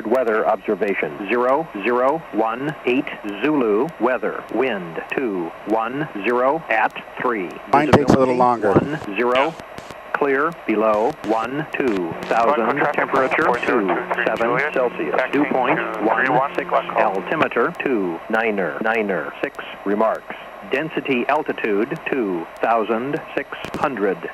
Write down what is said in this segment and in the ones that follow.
Weather observation 0018 Zulu weather wind 210 at 3. Mine takes a little longer. 10 clear below 12,000 temperature 27 Celsius dew point 16 altimeter 296 remarks density altitude 2,600.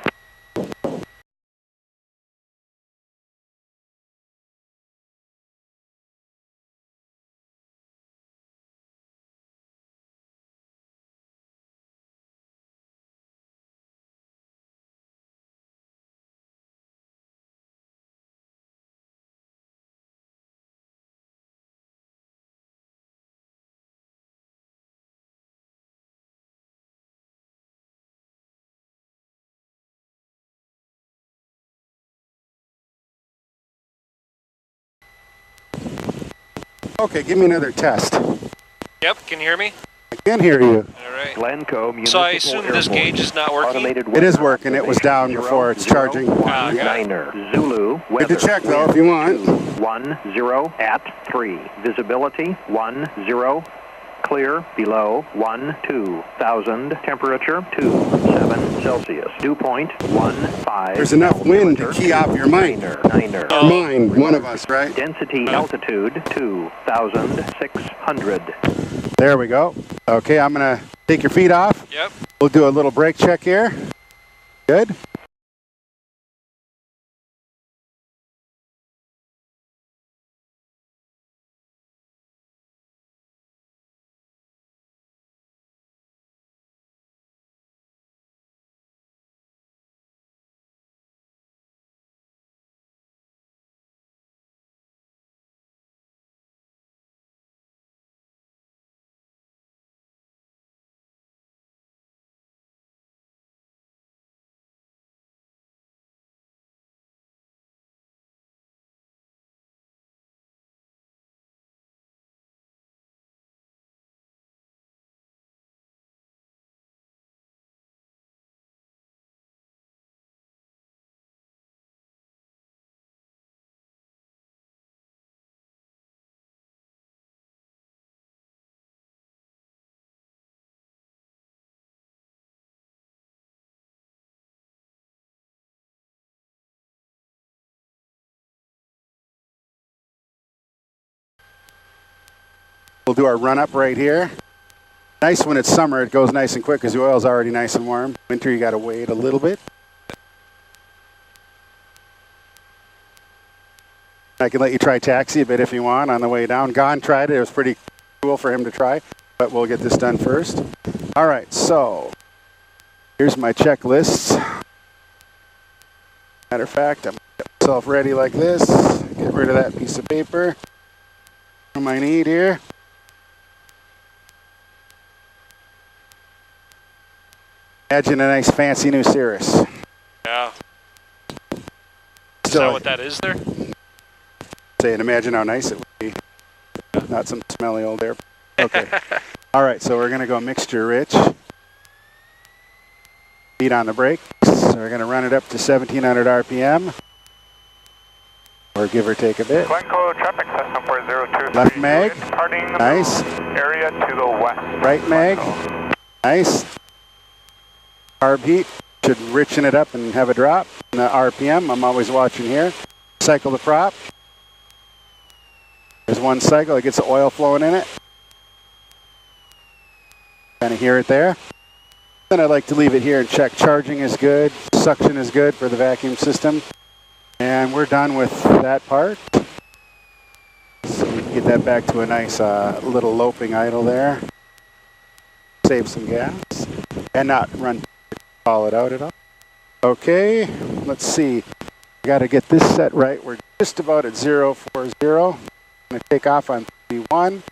Okay, give me another test. Yep, can you hear me? I can hear you. All right. Glencoe So I assume this gauge is not working? It is working. It was down before. It's charging. Zulu You can check though if you want. 10 at 3. Visibility 10. Clear below 12,000 temperature 27 Celsius dew point 15. There's enough wind to key off your mind. Mine, one of us, right? Density altitude 2,600. There we go. Okay, I'm gonna take your feet off. Yep. We'll do a little brake check here. Good. We'll do our run up right here. Nice when it's summer, it goes nice and quick because the oil's already nice and warm. Winter, you got to wait a little bit. I can let you try taxi a bit if you want on the way down. Gon tried it. It was pretty cool for him to try, but we'll get this done first. All right, so here's my checklists. Matter of fact, I'm going to get myself ready like this. Get rid of that piece of paper. What do I need here? Imagine a nice fancy new Cirrus. Yeah. Is So, that what that is there? saying, imagine how nice it would be. Not some smelly old air. Okay. All right, so we're going to go mixture rich. Feet on the brakes. So we're going to run it up to 1700 RPM. Or give or take a bit. Glencoe traffic system 402. Left mag. Nice. Area to the west. Right mag. Nice. Carb heat. Should richen it up and have a drop. And the RPM, I'm always watching here. Cycle the prop. There's one cycle. It gets the oil flowing in it. Kind of hear it there. Then I like to leave it here and check. Charging is good. Suction is good for the vacuum system. And we're done with that part. So we can get that back to a nice little loping idle there. Save some gas. And not run all it out at all. Okay, let's see. We got to get this set right. We're just about at 040. I'm going to take off on 31.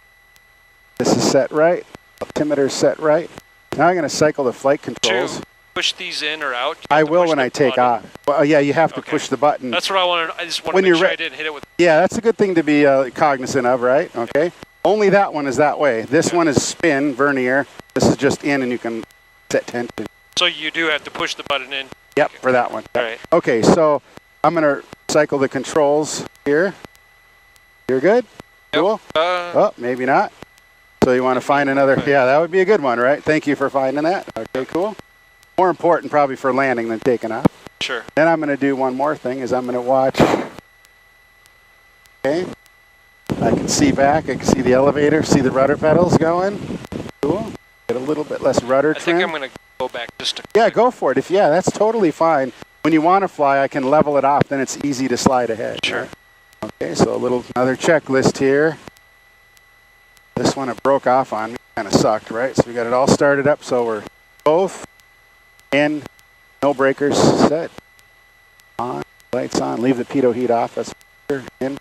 This is set right. Altimeter set right. Now I'm going to cycle the flight controls. Push these in or out? I will when I take off. Well, yeah, you have to push the button. That's what I wanted. I just wanted to make sure I didn't hit it with. Yeah, that's a good thing to be cognizant of, right? Okay. Only that one is that way. This one is spin, vernier. This is just in, and you can set tension. So you do have to push the button in? Yep, for that one. All right. Okay, so I'm going to cycle the controls here. You're good? Yep. Cool? Oh, maybe not. So you want to find another, yeah, that would be a good one, right? Thank you for finding that. Okay, cool. More important probably for landing than taking off. Sure. Then I'm going to do one more thing is I'm going to watch. Okay. I can see back. I can see the elevator, see the rudder pedals going. Cool. Get a little bit less rudder trim. I think I'm going to go back just a Yeah, go for it. If yeah, that's totally fine. When you want to fly, I can level it off. Then it's easy to slide ahead. Sure. Right? Okay, so another checklist here. This one it broke off on me. Kind of sucked, right? So we got it all started up. So we're both in, no breakers set. On, lights on. Leave the pitot heat off. That's in.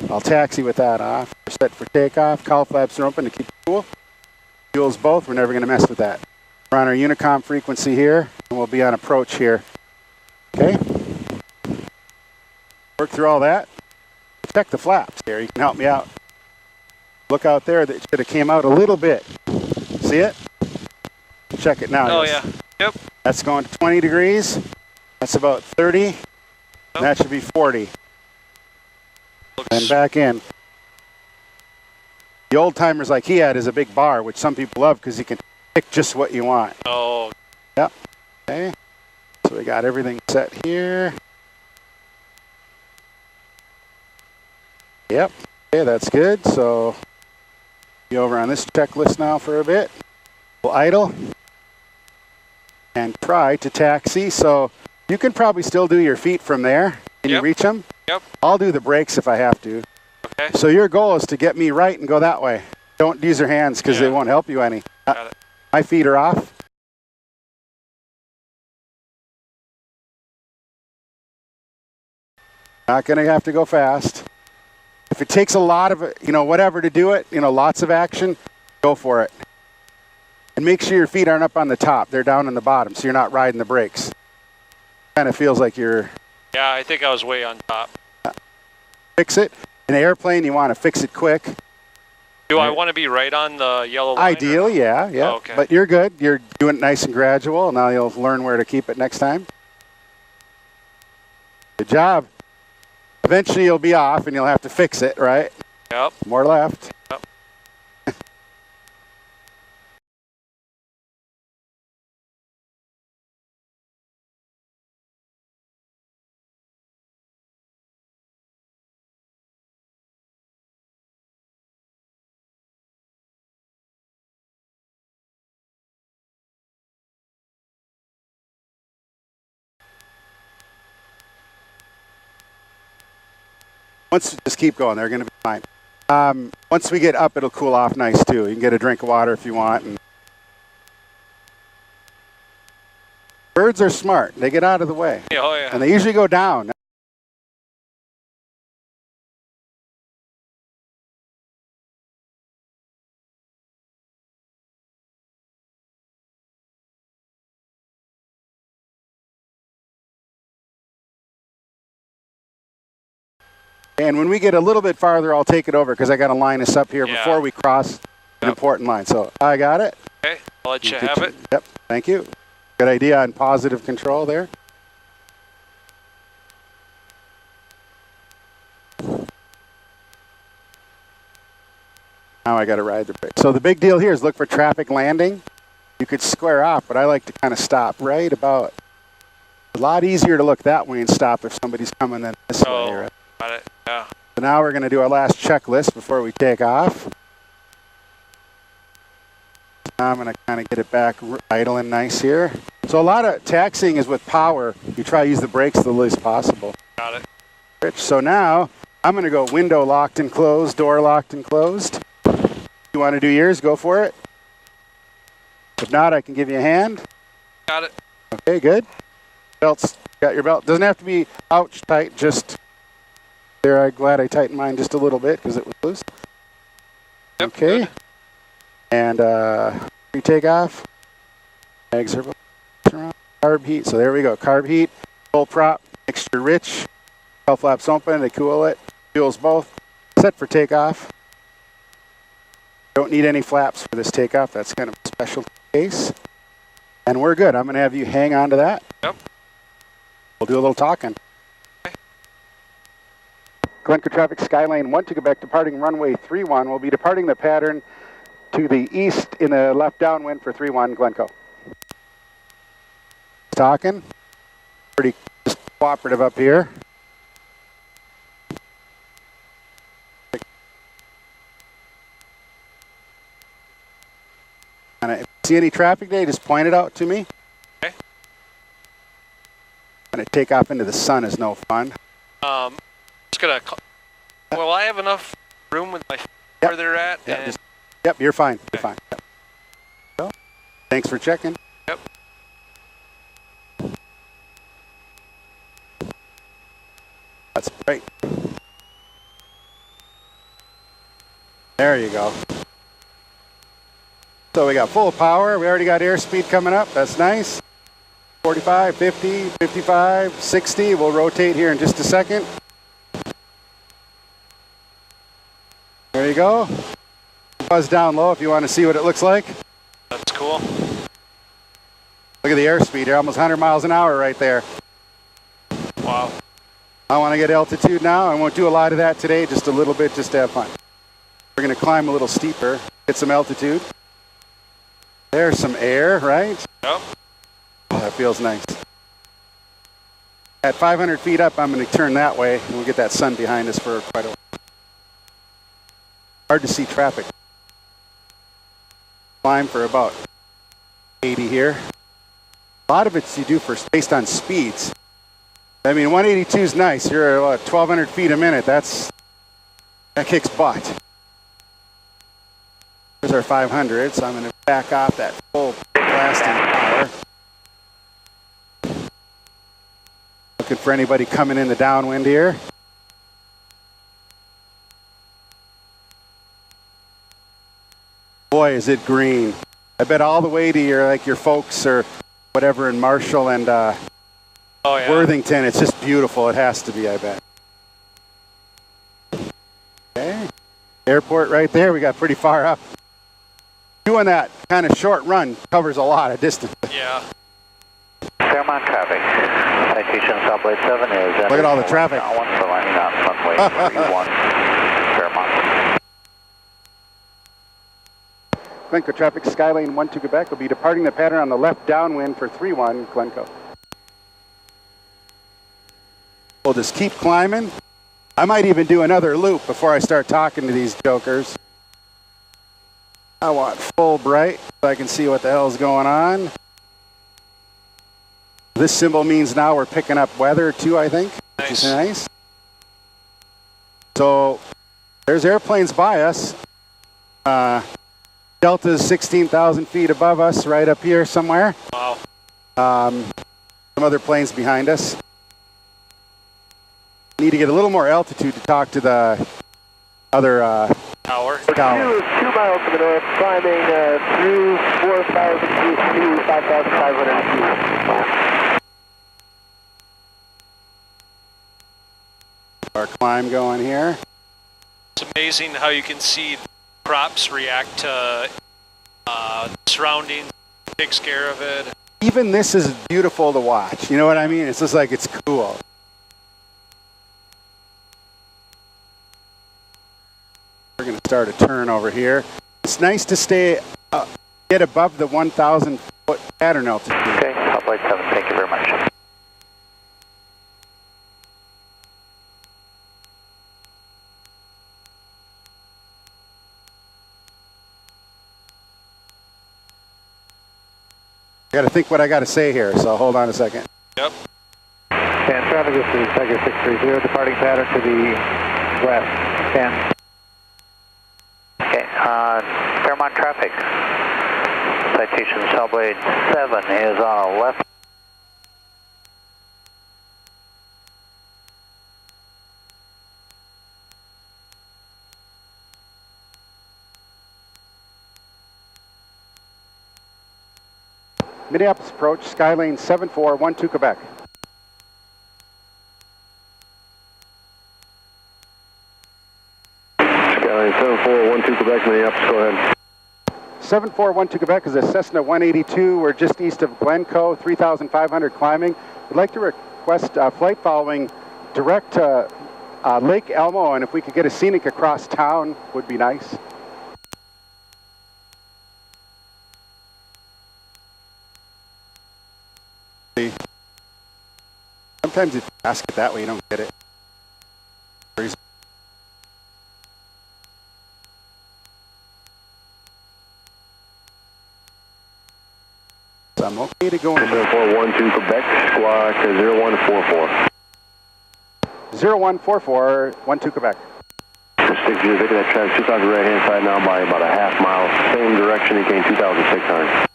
I'll taxi with that off. We're set for takeoff. Cowl flaps are open to keep it cool. Fuels both. We're never going to mess with that. We're on our Unicom frequency here, and we'll be on approach here. Okay. Work through all that. Check the flaps here. You can help me out. Look out there. That should have came out a little bit. See it? Check it now. Oh, yes. yeah. Yep. That's going to 20 degrees. That's about 30. And that should be 40. And back in. The old timers like he had is a big bar, which some people love because you can pick just what you want. Oh. Yep. Okay. So we got everything set here. Yep. Okay, that's good. So be over on this checklist now for a bit. We'll idle and try to taxi. So you can probably still do your feet from there. Can you reach them? Yep. I'll do the brakes if I have to. Okay. So your goal is to get me right and go that way. Don't use your hands because they won't help you any. Got it. My feet are off. Not going to have to go fast. If it takes a lot of, whatever to do it, lots of action, go for it. And make sure your feet aren't up on the top. They're down on the bottom, so you're not riding the brakes. Kind of feels like you're... Yeah, I think I was way on top. Fix it. In an airplane, you want to fix it quick. Do I want to be right on the yellow line? Ideally, yeah. Oh, okay. But you're good. You're doing it nice and gradual. Now you'll learn where to keep it next time. Good job. Eventually you'll be off and you'll have to fix it, right? Yep. More left. Yep. Just keep going. They're going to be fine. Once we get up, it'll cool off nice too. You can get a drink of water if you want. And birds are smart. They get out of the way. Oh, yeah. And they usually go down. And when we get a little bit farther, I'll take it over because I got to line us up here before we cross an important line. So I got it. Okay, I'll let you have it. Yep, thank you. Good idea on positive control there. Now I got to ride the brake. So the big deal here is look for traffic landing. You could square off, but I like to kind of stop right about. A lot easier to look that way and stop if somebody's coming in this way. Right? Got it. Yeah. So now we're going to do our last checklist before we take off. Now I'm going to kind of get it back idling nice here. So a lot of taxiing is with power. You try to use the brakes the least possible. Got it. Rich. So now I'm going to go window locked and closed, door locked and closed. You want to do yours? Go for it. If not, I can give you a hand. Got it. Okay, good. Belts. Got your belt. Doesn't have to be ouch tight, just... There, I'm glad I tightened mine just a little bit because it was loose. Yep, okay. Good. And pre-takeoff. Mags are around. Carb heat. So there we go. Carb heat. Full prop. Mixture rich. Cowl flaps open. They cool it. Fuels both. Set for takeoff. Don't need any flaps for this takeoff. That's kind of a special case. And we're good. I'm going to have you hang on to that. Yep. We'll do a little talking. Glencoe traffic, Skylane 1 to Quebec, departing runway 31. We'll be departing the pattern to the east in a left downwind for 31 Glencoe. Talking. Pretty cooperative up here. And if you see any traffic today, just point it out to me. Okay. And to take off into the sun is no fun. Just gonna. Well, I have enough room with my feet where they're at. Yep, and yep, you're fine. You're fine. Yep. So, thanks for checking. Yep. That's great. There you go. So we got full power. We already got airspeed coming up. That's nice. 45, 50, 55, 60. We'll rotate here in just a second. There you go. Buzz down low if you want to see what it looks like. That's cool. Look at the airspeed here. Almost 100 miles an hour right there. Wow. I want to get altitude now. I won't do a lot of that today. Just a little bit just to have fun. We're going to climb a little steeper. Get some altitude. There's some air, right? Yep. Oh, that feels nice. At 500 feet up, I'm going to turn that way, and we'll get that sun behind us for quite a while. Hard to see traffic. Climb for about 80 here. A lot of it's you do for based on speeds. I mean, 182 is nice. You're at 1,200 feet a minute. That kicks butt. Here's our 500, so I'm going to back off that full blasting power. Looking for anybody coming in the downwind here. Boy, is it green. I bet all the way to your folks or whatever in Marshall and Worthington, it's just beautiful. It has to be, I bet. Okay. Airport right there. We got pretty far up. Doing that kind of short run covers a lot of distance. Yeah. Fairmont traffic. Citation Subway 7 is... Look at all the traffic. One for landing on runway 31. Fairmont. Glencoe traffic, Skylane 1 to Quebec will be departing the pattern on the left downwind for 31 Glencoe. We'll just keep climbing. I might even do another loop before I start talking to these jokers. I want full bright so I can see what the hell's going on. This symbol means now we're picking up weather too, I think, which is nice. So there's airplanes by us. Delta's 16,000 feet above us, right up here somewhere. Wow. Some other planes behind us. Need to get a little more altitude to talk to the other Tower. 2 miles to the north, climbing through 4,000 feet to 5,500 feet. Our climb going here. It's amazing how you can see crops react to surroundings, take care of it. Even this is beautiful to watch. You know what I mean? It's just like it's cool. We're going to start a turn over here. It's nice to stay, get above the 1,000 foot pattern altitude. Okay, Subway 7, thank you very much. I got to think what I got to say here, so hold on a second. Yep. And traffic, this is Tiger 630, departing pattern to the west. 10. Okay, Fairmont traffic. Citation Subway 7 is on a left. Minneapolis approach, Skylane 7412 Quebec. Skylane 7412 Quebec, Minneapolis, go ahead. 7412 Quebec is a Cessna 182. We're just east of Glencoe, 3,500 climbing. We'd like to request flight following direct to Lake Elmo, and if we could get a Scenic across town, would be nice. Sometimes if you ask it that way, you don't get it. So I'm okay to go in. 7412 Quebec, squawk 0144. 0144, 12 Quebec. 60 Victor, that traffic just on the right hand side now by about a half mile. Same direction, he came 2,600.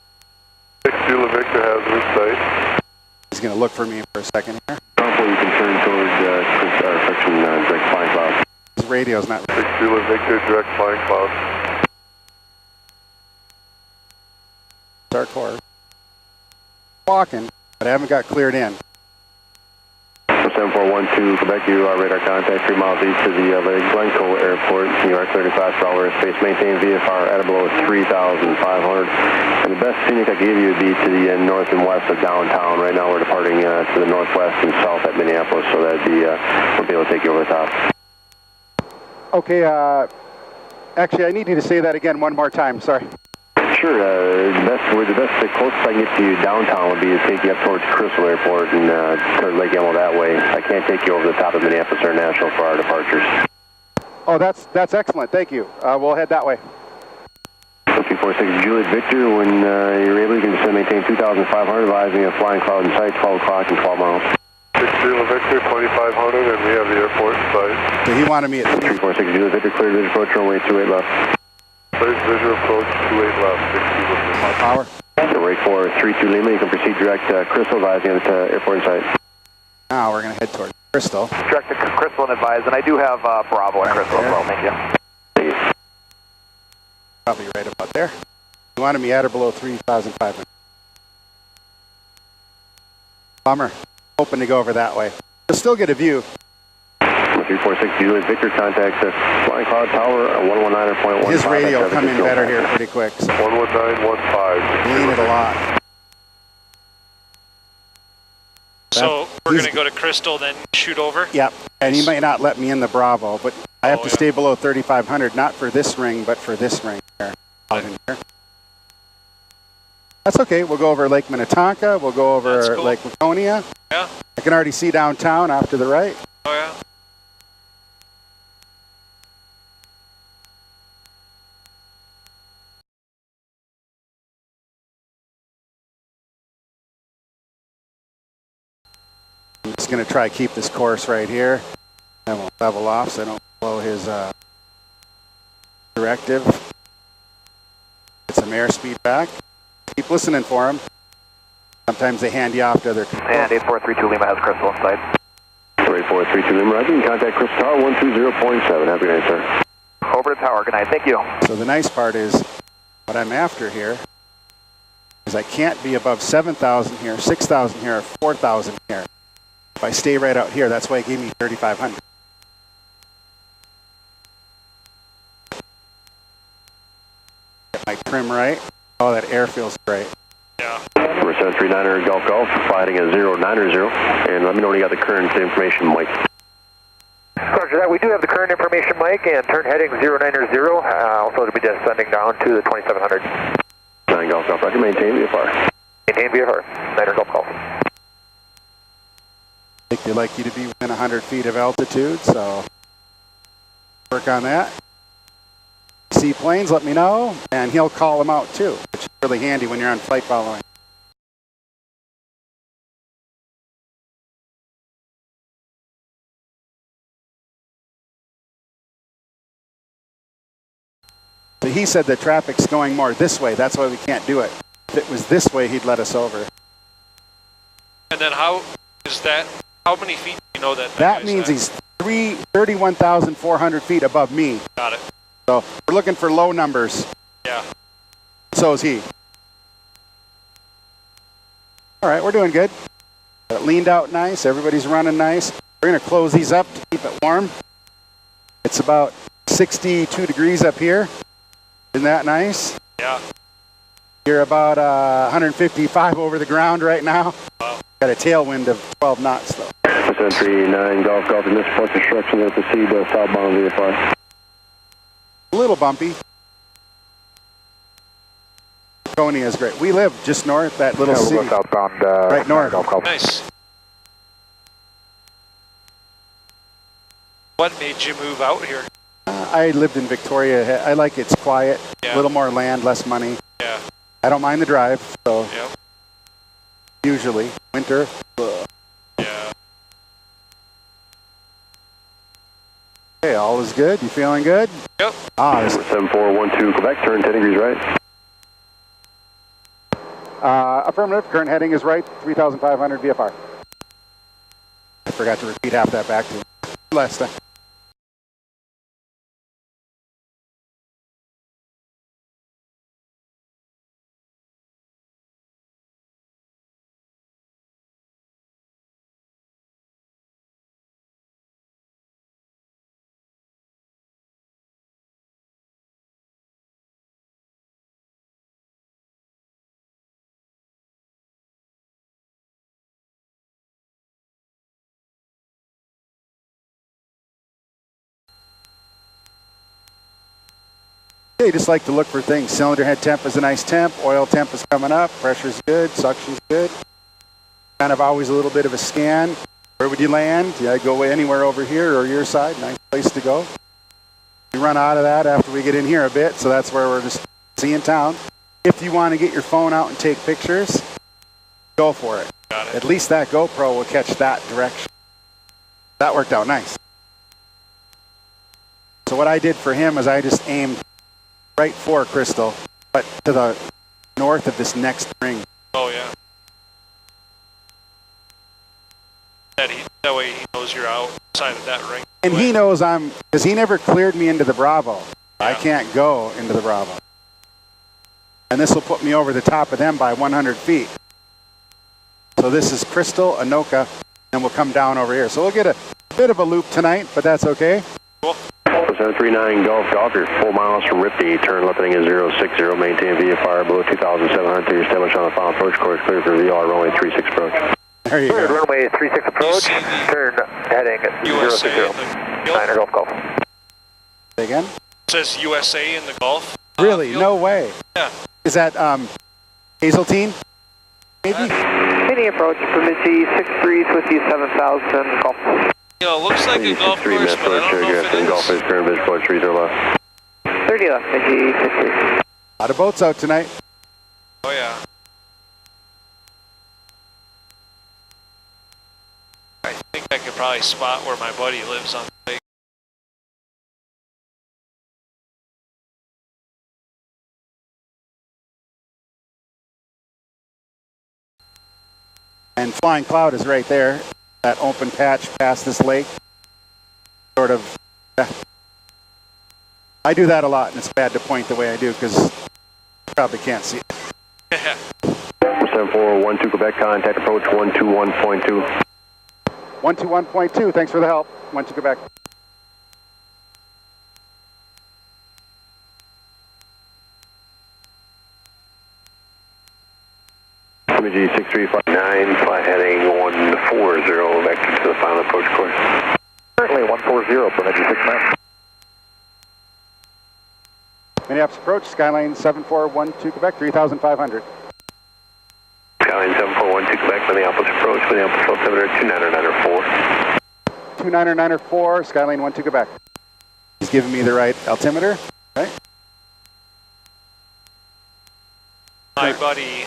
60 Victor has his sight. He's going to look for me for a second here. Hopefully you can turn towards friction direct flying cloud. His radio's not. 60 Victor, direct flying cloud. Start course. Walking, but I haven't got cleared in. 7412 Quebec, you are radar contact 3 miles east of the Glencoe Airport. You are 35 per hour airspace. Maintain VFR at below 3,500. And the best Scenic I can give you would be to the north and west of downtown. Right now we're departing to the northwest and south at Minneapolis, so that'd be we'll be able to take you over the top. Okay, actually I need you to say that again one more time, sorry. Sure, the closest I can get to you downtown would be to take you up towards Crystal Airport and toward Lake Elmo that way. I can't take you over the top of Minneapolis International for our departures. Oh, that's excellent. Thank you. We'll head that way. 246 Juliet Victor, when you're able, you can just maintain 2,500, advising a flying cloud in sight, 12 o'clock and 12 miles. 60 Victor, 2,500, and we have the airport in sight. So he wanted me at 346 Juliet Victor, cleared visual approach, runway 28 left. Cleared visual approach, 28 left, 60 Victor. more power. So rate 432 Lima, you can proceed direct Crystal, advising at airport in sight. Now we're going to head toward Crystal. Direct to Crystal and advise, and I do have Bravo and Crystal as well, thank you. Probably right about there. You wanted me at or below 3,500. Bummer. Hoping to go over that way. You'll still get a view. 346 Juliet Victor, contact Flying Cloud Tower 119.15. His radio will come in better here pretty quick. So 119.15. lean it a lot. So we're going to go to Crystal, then shoot over? Yep. And he might not let me in the Bravo, but I have to yeah. stay below 3,500, not for this ring, but for this ring here. Out in here. That's okay. We'll go over Lake Minnetonka. We'll go over cool. Lake Laconia. Yeah. I can already see downtown off to the right. Oh, yeah. I'm just going to try to keep this course right here. And we'll level off so I don't blow his directive. Get some airspeed back. Keep listening for him. Sometimes they hand you off to other control. And 8432 Lima has Crystal in sight. 8432 Lima, you can contact Crystal Tower 120.7. Have a good night, sir. Over to tower, good night, thank you. So the nice part is, what I'm after here is I can't be above 7,000 here, 6,000 here, or 4,000 here. If I stay right out here, that's why it gave me 3,500. Get my trim right. Oh, that air feels great. Yeah. Number 739er Golf Golf, flying at 090, and let me know when you got the current information, Mike. Roger that. We do have the current information, Mike, and turn heading 090. Also, it'll be descending down to the 2700. 9 Golf Golf, Roger, maintain VFR. Maintain VFR. 9er Golf Golf. I think they like you to be within 100 feet of altitude, so work on that. See planes, let me know, and he'll call them out too, which is really handy when you're on flight following. So he said the traffic's going more this way, that's why we can't do it. If it was this way, he'd let us over. And then how is that, how many feet do you know that? That means he's 31,400 feet above me. Got it. So we're looking for low numbers. Yeah. So is he. All right, we're doing good. It leaned out nice. Everybody's running nice. We're going to close these up to keep it warm. It's about 62 degrees up here. Isn't that nice? Yeah. You're about 155 over the ground right now. Wow. Got a tailwind of 12 knots though. 739 Golf Golf, and this support construction going to proceed southbound VFR. A little bumpy. Coney is great. We live just north, that little city. We'll go southbound. Right north. Golf Golf. Nice. What made you move out here? I lived in Victoria. I like it's quiet, a little more land, less money. Yeah. I don't mind the drive, so Yep. usually winter. Yeah. Okay, all is good. You feeling good? Yep. Ah, 7412 Quebec, turn 10 degrees right. affirmative. Current heading is right. 3,500 VFR. I forgot to repeat half that back to you last time. They just like to look for things. Cylinder head temp is a nice temp. Oil temp is coming up. Pressure's good. Suction's good. Kind of always a little bit of a scan. Where would you land? Yeah, go anywhere over here or your side. Nice place to go. We run out of that after we get in here a bit, so that's where we're just seeing town. If you want to get your phone out and take pictures, go for it. Got it. At least that GoPro will catch that direction. That worked out nice. So what I did for him is I just aimed right for Crystal, but to the north of this next ring. Oh, yeah. That way he knows you're outside of that ring. And he knows I'm, because he never cleared me into the Bravo. Yeah. I can't go into the Bravo. And this will put me over the top of them by 100 feet. So this is Crystal, Anoka, and we'll come down over here. So we'll get a bit of a loop tonight, but that's okay. Cool. 739 Golf Golf, you're 4 miles from Ripley, turn left heading is 060, maintain VFR below 2,700 to establish on the final approach course, clear for VR, runway 36 approach. There you go. Runway 36 approach, turn heading USA 060. in the Niner Golf Golf. Say again? It says USA in the Gulf. Really? field. No way. Yeah. Is that Hazeltine? Maybe? Any approach, Bemidji 63, Whiskey 7000, Golf. You know, it looks like a golf course, but I don't know if it Golf is. is current vis approach 30 left. 30 left, Bemidji 63. A lot of boats out tonight. Oh, yeah. I think I could probably spot where my buddy lives on the lake. And Flying Cloud is right there. That open patch past this lake. Sort of. I do that a lot, and it's bad to point the way I do because you probably can't see it. 7412 Quebec, contact approach 121.2. 121.2, thanks for the help. 1 to Quebec. Bemidji 6359, fly heading 140, back to the final approach course. Currently 140, Bemidji 69. Minneapolis approach, Skylane 7412 Quebec, 3,500. Skylane 7412 Quebec, Minneapolis approach, Minneapolis altimeter 2994. 2994, Skylane 12 Quebec. He's giving me the right altimeter, right? My buddy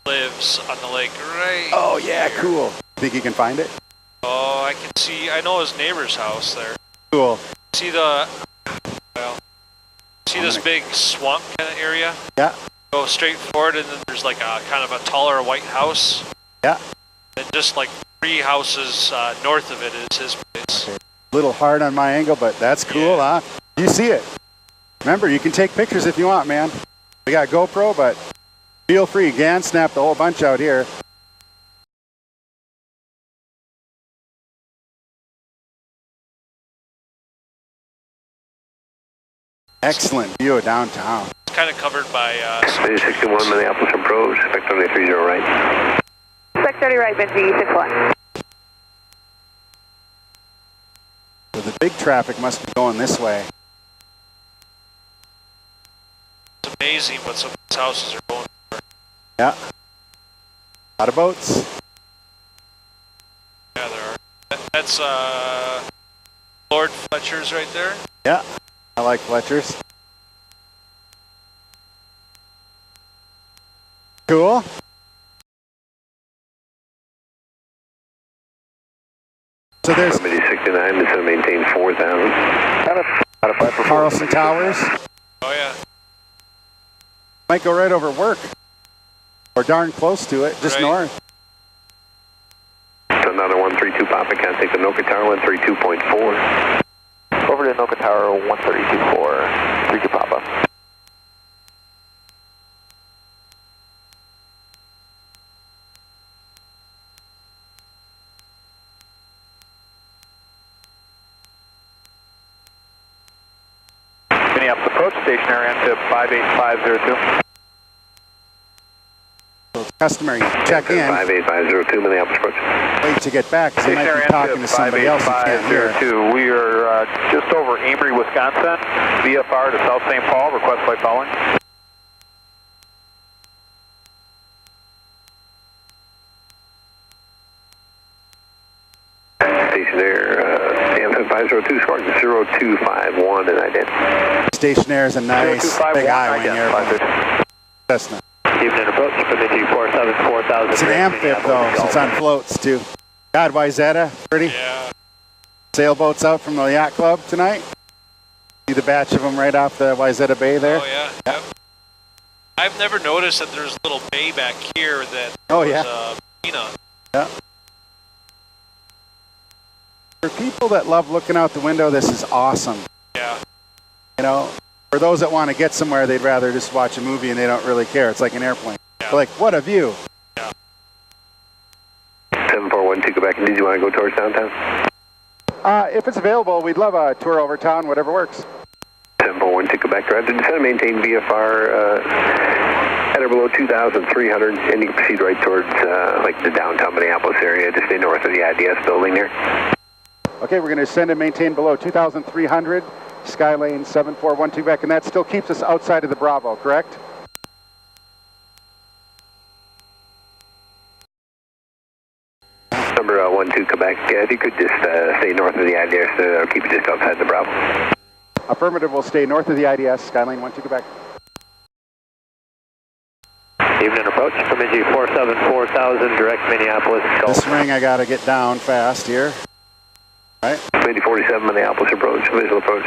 lives on the lake right Oh yeah, here. cool. Think you can find it? Oh, I can see, I know his neighbor's house there. Cool. See the, well, see this big swamp kind of area? Yeah, Go straight forward and then there's like a kind of a taller white house. yeah. And just like 3 houses north of it is his place. Little hard on my angle, but that's cool, Yeah. huh? You see it. Remember, you can take pictures if you want, man. We got GoPro, but feel free. Gan snapped a whole bunch out here. Excellent view of downtown. It's kind of covered by 61 Minneapolis approach, expect only 30 right. Expect 30 right, Benji 61. the big traffic must be going this way. It's amazing what some of these houses are going for. Yeah. A lot of boats. Yeah, there are. That's Lord Fletcher's right there. Yeah, I like Fletcher's. Cool. So there's 69 is to maintain 4,000. Carlson Towers. Oh yeah. Might go right over work. Or darn close to it, just Right. north. Another 132 Papa, contact the Noka Tower, 132.4. Over to Noka Tower, 132.4, 32 Papa. Minneapolis approach, stationary into 58502. So it's customary. Check in. 58502, Minneapolis approach. Wait to get back, because they might be talking to somebody else you can't hear. 58502. We are just over Amory, Wisconsin. VFR to South St. Paul. Request flight following. Stationaire, Amphib 502, squawk 0251 and identity. Stationaire is a nice 0251, big high wing airplane. Cessna. Evening approach, Bemidji 474,000. It's an amphib though, so it's on floats too. God, Wayzata, pretty. Yeah. Sailboats out from the yacht club tonight. See the batch of them right off the Wayzata Bay there? Oh yeah. Yep. I've never noticed that there's a little bay back here that Oh, was, yeah. Pina. Yeah. For people that love looking out the window, this is awesome. Yeah. You know, for those that want to get somewhere, they'd rather just watch a movie and they don't really care. It's like an airplane. Yeah. They're like, what a view. 7412, Quebec, did you want to go towards downtown? If it's available, we'd love a tour over town, whatever works. 7412, Quebec, drive to descend, maintain VFR at or below 2,300, and you can proceed right towards like the downtown Minneapolis area, just stay north of the IDS building there. Okay, we're going to ascend and maintain below 2,300, Skylane 7412 Quebec, and that still keeps us outside of the Bravo, correct? Number 12 Quebec, if you could just stay north of the IDS, that'll keep you just outside the Bravo. Affirmative, will stay north of the IDS, Skylane 12 Quebec. Evening approach, Bemidji 474,000, direct Minneapolis. This ring I got to get down fast here. Right? 2047 Minneapolis approach, visual approach,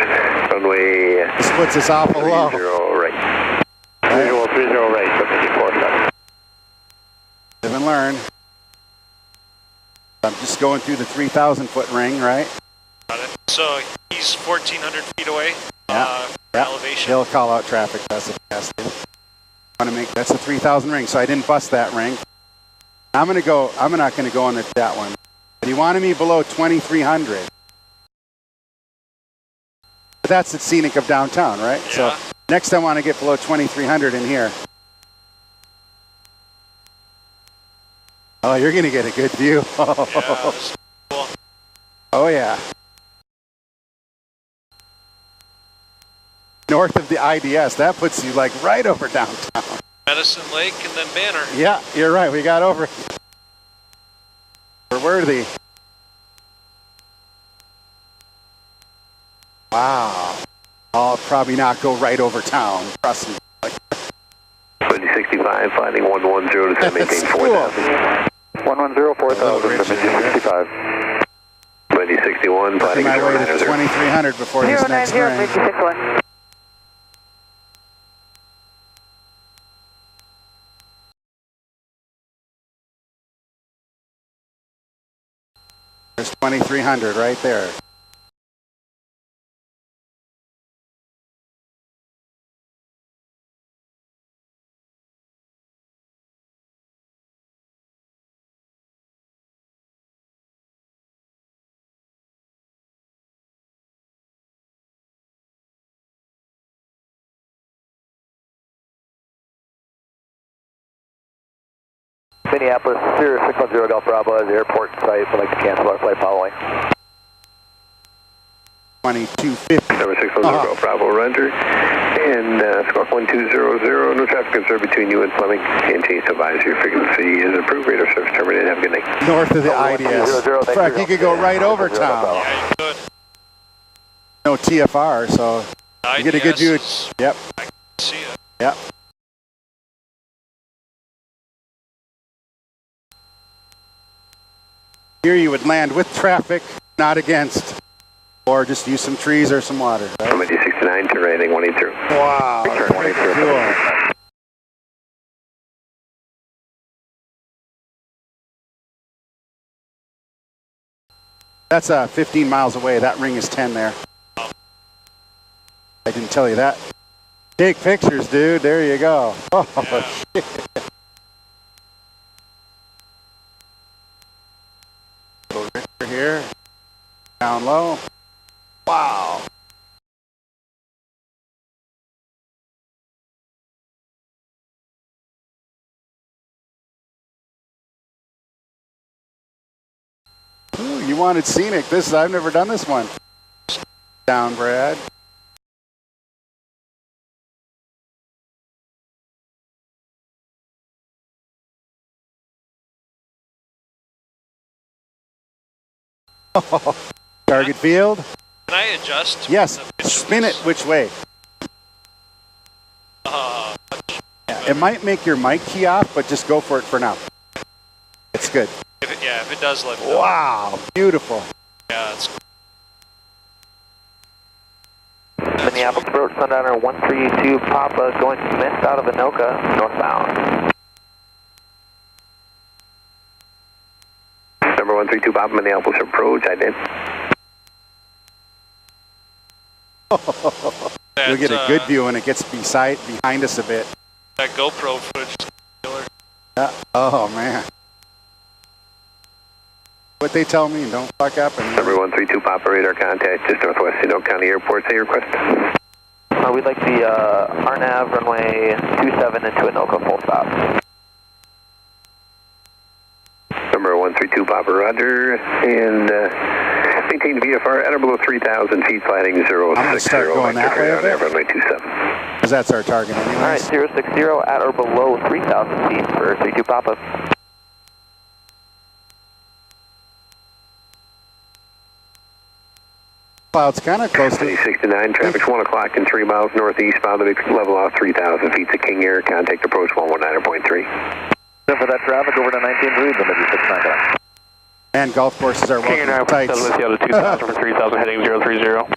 runway This puts us awful low. 30 right. Visual 30 right, Bemidji 47. Live and learn. I'm just going through the 3,000 foot ring, right? Got it. So he's 1,400 feet away. Yeah. Elevation. He'll call out traffic. That's a test. Want to make that's a 3,000 ring, so I didn't bust that ring. I'm not going to go on that one. But he wanted me below 2,300. But that's the Scenic of downtown, right? Yeah. So next I want to get below 2,300 in here. Oh, you're going to get a good view. Yeah, that's cool. Oh, yeah. North of the IDS, that puts you like right over downtown. Medicine Lake and then Banner. Yeah, you're right. We got over. We're worthy. Wow. I'll probably not go right over town. Trust me. 2065, finding 110 to maintain 4,000. 110, 4,000, Bemidji 65. 2061, Working finding my way to 090. 2,300 before this next ring. 090, There's 2,300 right there. Minneapolis, Sierra 610 Golf Bravo as the airport site. Would like to cancel our flight following. 2250. Number 610, Bravo, Roger. And squawk 1200, no traffic concern between you and Fleming. And change to advisory frequency is approved. Radar service terminated. Have a good night. North of the IDS. In fact, you could go right over town. Yeah, you could. No TFR, so you get a good view. Yep. I can see it. Yep. Here you would land with traffic, not against, or just use some trees or some water. Right? Number 69, turn right, heading 180. Wow. Turn 180. Cool. That's 15 miles away. That ring is 10 there. I didn't tell you that. Take pictures, dude. There you go. Oh, Yeah. shit. A little richer here. Down low. Wow. Ooh, you wanted Scenic. I've never done this one. Down, Brad. Target field. Can I adjust? Yes. the pitch of Spin it this? which way. Yeah, it might make your mic key off, but just go for it for now. It's good. If it does lift up. Wow. Beautiful. Yeah, it's Minneapolis Road, Sundowner 132 Papa going Smith out of Anoka, northbound. Number 132, Bob, Minneapolis approach, ident. You'll get a good view when it gets behind us a bit. That GoPro footage is killer. Oh, man. What they tell me, don't fuck up. And Number 132, Papa, radar contact, just northwest Sonoma County Airport. Say your request. We'd like the RNAV runway 27 into Anoka full stop. Number 132, Papa, Roger. And maintain VFR at or below 3,000 feet, sliding 060. I'm going to start going that way a bit. Runway 27. Because that's our target anyways. All right, 060 at or below 3,000 feet for 32 Papa. Cloud's kind of close to 69, traffic's 1 o'clock and 3 miles northeastbound. The level off 3,000 feet to King Air. Contact approach 119.3. For that traffic over to 19 then maybe 69. and golf courses are King Air welcome to tights. 2000 for 3,000 heading 030.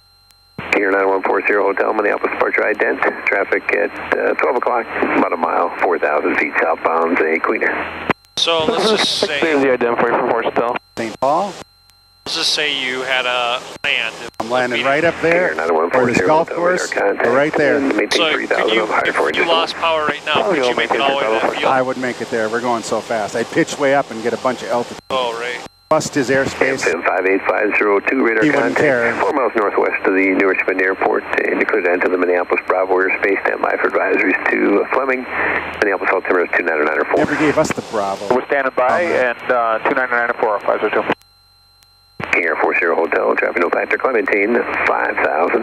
King Air 9140 Hotel, Minneapolis departure ident. Traffic at 12 o'clock, about a mile, 4,000 feet southbound, Queen Air. So let's just say, the ident for you from Horsetail. St. Paul. let's just say you had a land. I'm landing right up there, King Air or this 9140 golf Hotel, course, radar contact, or right there. and maintain So 3,000 could you, of high for if you lost power right now, could you make it all the way to that field? I would make it there. We're going so fast. I'd pitch way up and get a bunch of altitude. Oh, right. Bust his airspace. Hampton 58502, radar He wouldn't contact, care. 4 miles northwest of the New Richmond Airport, and you could enter the Minneapolis Bravo airspace. Stand by for advisories to Fleming, Minneapolis altimeter is 29904. Never gave us the Bravo. We're standing by and 299 502. King Air 40 Hotel, traffic no factor, climb maintain 5,000.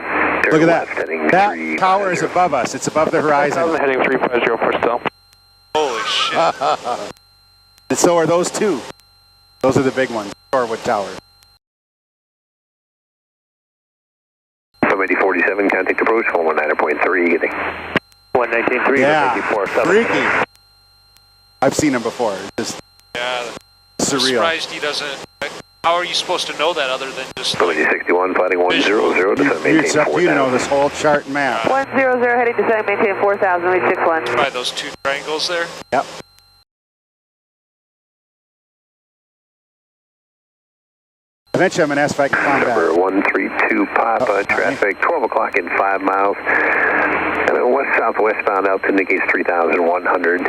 Look at that. That tower is above us. It's above the horizon. Heading 350 for still. Holy shit. And so are those two. Those are the big ones. Shorewood Towers. From 8047, contact approach 119.3, getting 119.3 Yeah, to 54. freaky. I've seen them before. It's just Yeah. I'm surreal. surprised he doesn't. How are you supposed to know that other than just from like, 8061, flighting 100 to It's maintain up to you to know 4,000. this whole chart and map. 100 heading to set, maintain 4,000, lead 61. by those two triangles there? Yep. Eventually I'm going to ask if I can find Number out. 132 Papa, Oh, traffic 12 o'clock in 5 miles. West-southwestbound out to indicates 3,100.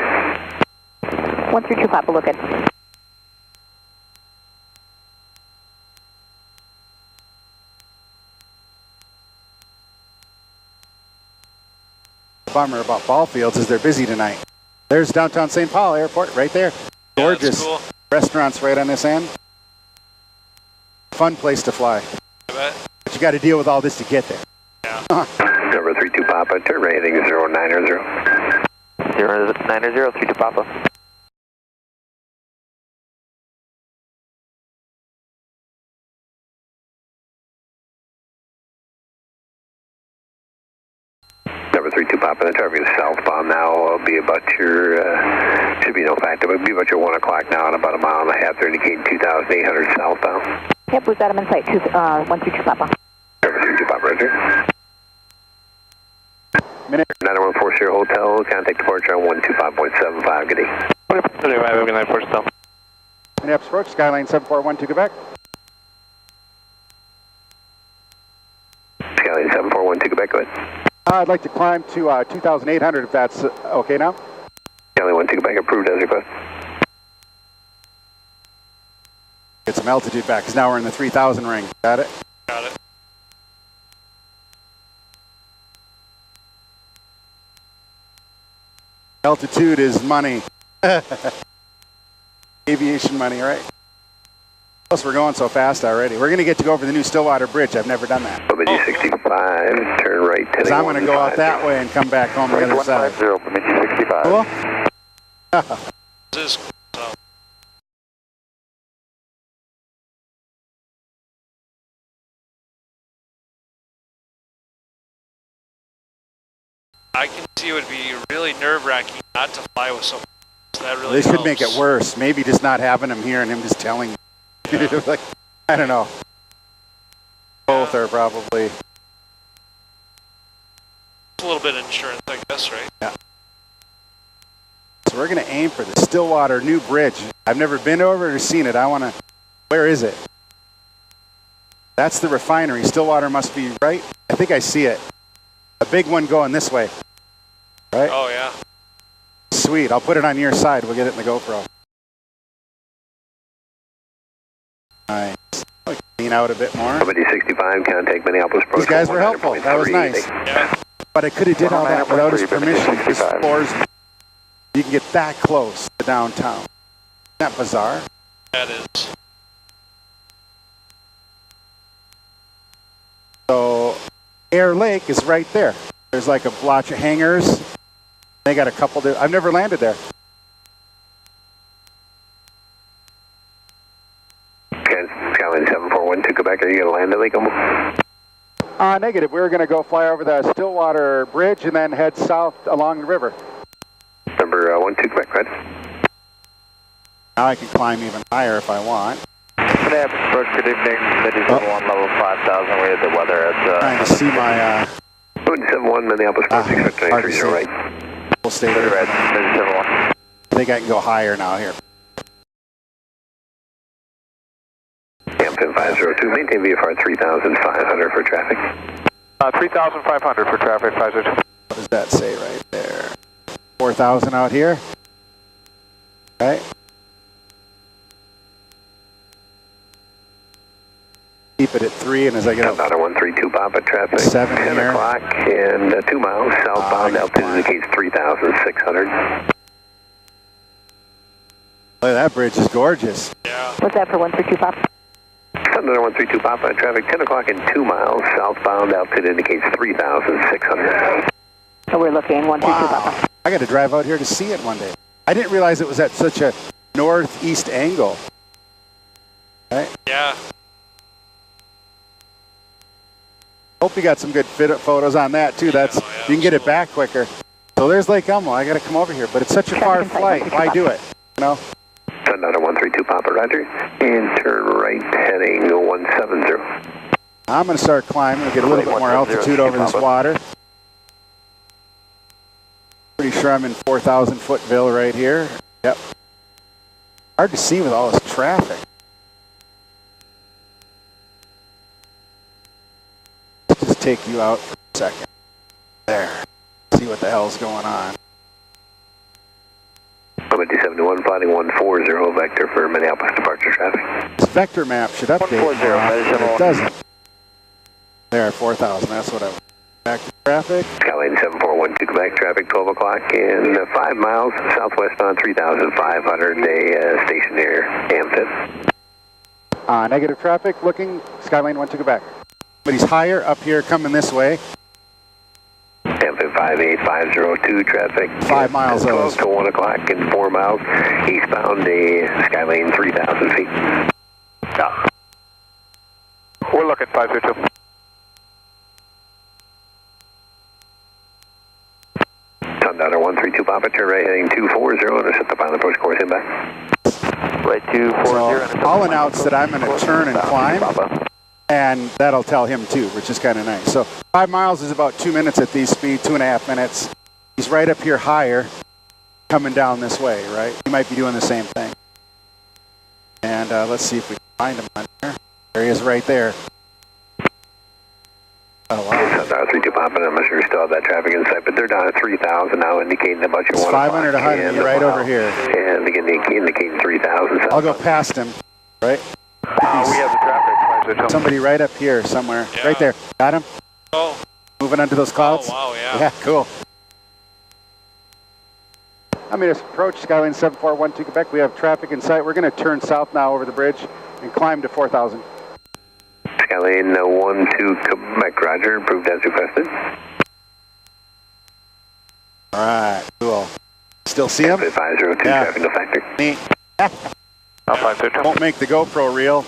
132 Papa, look at. Bummer about ball fields is they're busy tonight. There's downtown St. Paul Airport right there. Yeah, that's Gorgeous. cool. Restaurants right on this end. Fun place to fly. I bet. But you got to deal with all this to get there. Yeah. Number 32 Papa, turn right heading 090. 090, 32 Papa. Number 32 Papa, the target is southbound now. Will be about your, should be no factor, but it'll be about your 1 o'clock now and about a mile and a half. They're indicating 2,800 southbound. Yep, we've got them in sight. 132 Papa. Number 32 Papa, Roger. Minute. 9140 Hotel, contact departure on 125.75, good day. 25, good night, first stop. Minneapolis approach, Skylane 7412 Quebec. Skylane 7412 Quebec, go ahead. I'd like to climb to 2,800 if that's okay now. Skylane 12 Quebec, approved as request. Get some altitude back, because now we're in the 3,000 ring. Got it? Got it. Altitude is money. Aviation money, right? Plus, we're going so fast already. We're going to get to go over the new Stillwater Bridge. I've never done that. Bemidji 65, turn right. Because I'm going to go out that way and come back home the other side. 150, Bemidji 65. Cool? This is I can see it would be really nerve-wracking not to fly with someone. That really They should helps. make it worse. Maybe just not having him here and him just telling you. Yeah. Like, I don't know. Both are probably. A little bit of insurance, I guess, right? Yeah. So we're going to aim for the Stillwater new bridge. I've never been over or seen it. I want to. Where is it? That's the refinery. Stillwater must be right. I think I see it. A big one going this way. Right? Oh, yeah. Sweet. I'll put it on your side. We'll get it in the GoPro. Nice. I'll clean out a bit more. Bemidji 65, contact Minneapolis approach. These guys were helpful. That was nice. Yeah. But I could have did all that without his permission. It just 65. floors me. You can get that close to downtown. Isn't that bizarre? That is. So Air Lake is right there. There's like a blotch of hangars. They got a couple there. I've never landed there. Okay, Skylane 7412 Quebec, are you going to land at Lake Como? Negative. We were going to go fly over the Stillwater Bridge and then head south along the river. Number 12 Quebec, right? Now I can climb even higher if I want. Minneapolis approach, good evening. Bemidji 71, level 5,000. We had the weather at... Trying to see my 71 Minneapolis approach, expect hard to 930 see. right. full state. Red, Bemidji 71. I think I can go higher now here. Hampton 502, maintain VFR 3,500 for traffic. 3,500 for traffic, 502. What does that say right there? 4,000 out here. Right. Keep it at 3, and as I get up, Southbound 132 Papa traffic. 7 10 here. o'clock and 2 miles southbound. Altitude indicates 3,600. Look at that bridge is gorgeous. Yeah. What's that for 132 Papa? Southbound 132 Papa traffic. 10 o'clock and 2 miles southbound. Altitude indicates 3,600. So we're looking 132 Papa. I got to drive out here to see it one day. I didn't realize it was at such a northeast angle. Right? Yeah. Hope you got some good photos on that too. That's yeah, you can get it back quicker. So there's Lake Elmo. I got to come over here, but it's such a far flight. Why do it? You know. Sundown 132 Papa, roger. And turn right, heading 170. I'm going to start climbing. We'll get a little bit more altitude over this water. Pretty sure I'm in 4,000 footville right here. Yep. Hard to see with all this traffic. Just take you out for a second. There. See what the hell's going on. Bemidji 71, flying 140 vector for Minneapolis departure traffic. This vector map should update more often, but it doesn't. There, 4,000. That's what I want. Back to traffic. Skylane 7412 Quebec traffic, 12 o'clock and 5 miles southwest on 3,500. A station near Hampton. Negative traffic. Looking. Skylane 12 Quebec. but he's higher up here coming this way. Tampa 58502 traffic. 5 miles. 12 to 1 o'clock and 4 miles. Eastbound the Skylane 3,000 feet. Yeah. We're looking 522. Sundowner 132 Papa, turn right heading 240 and set the pilot approach course inbound. Right 240. So I'll announce that I'm going to turn and climb, and that'll tell him too, which is kind of nice. So 5 miles is about 2 minutes at these speeds, 2.5 minutes. He's right up here higher, coming down this way, right? He might be doing the same thing. And let's see if we can find him on there. There he is right there. Oh, wow. Sundowner 32 Papa, I'm not sure we still have that traffic in sight, but they're down at 3,000 now, indicating about your 1 o'clock. 500 ahead of me right over here. And again, indicating 3,000. I'll go past him, right? We have the traffic. Somebody right up here somewhere. Yeah. Right there. Got him? Oh. Moving under those clouds? Oh, wow, yeah. Yeah, cool. I'm going to approach Skylane 7412 Quebec. We have traffic in sight. We're going to turn south now over the bridge and climb to 4,000. Skylane 12 Quebec, roger, approved as requested. All right, cool. Still see him? 502, Yeah. traffic no factor. Neat. 522. Won't make the GoPro reel.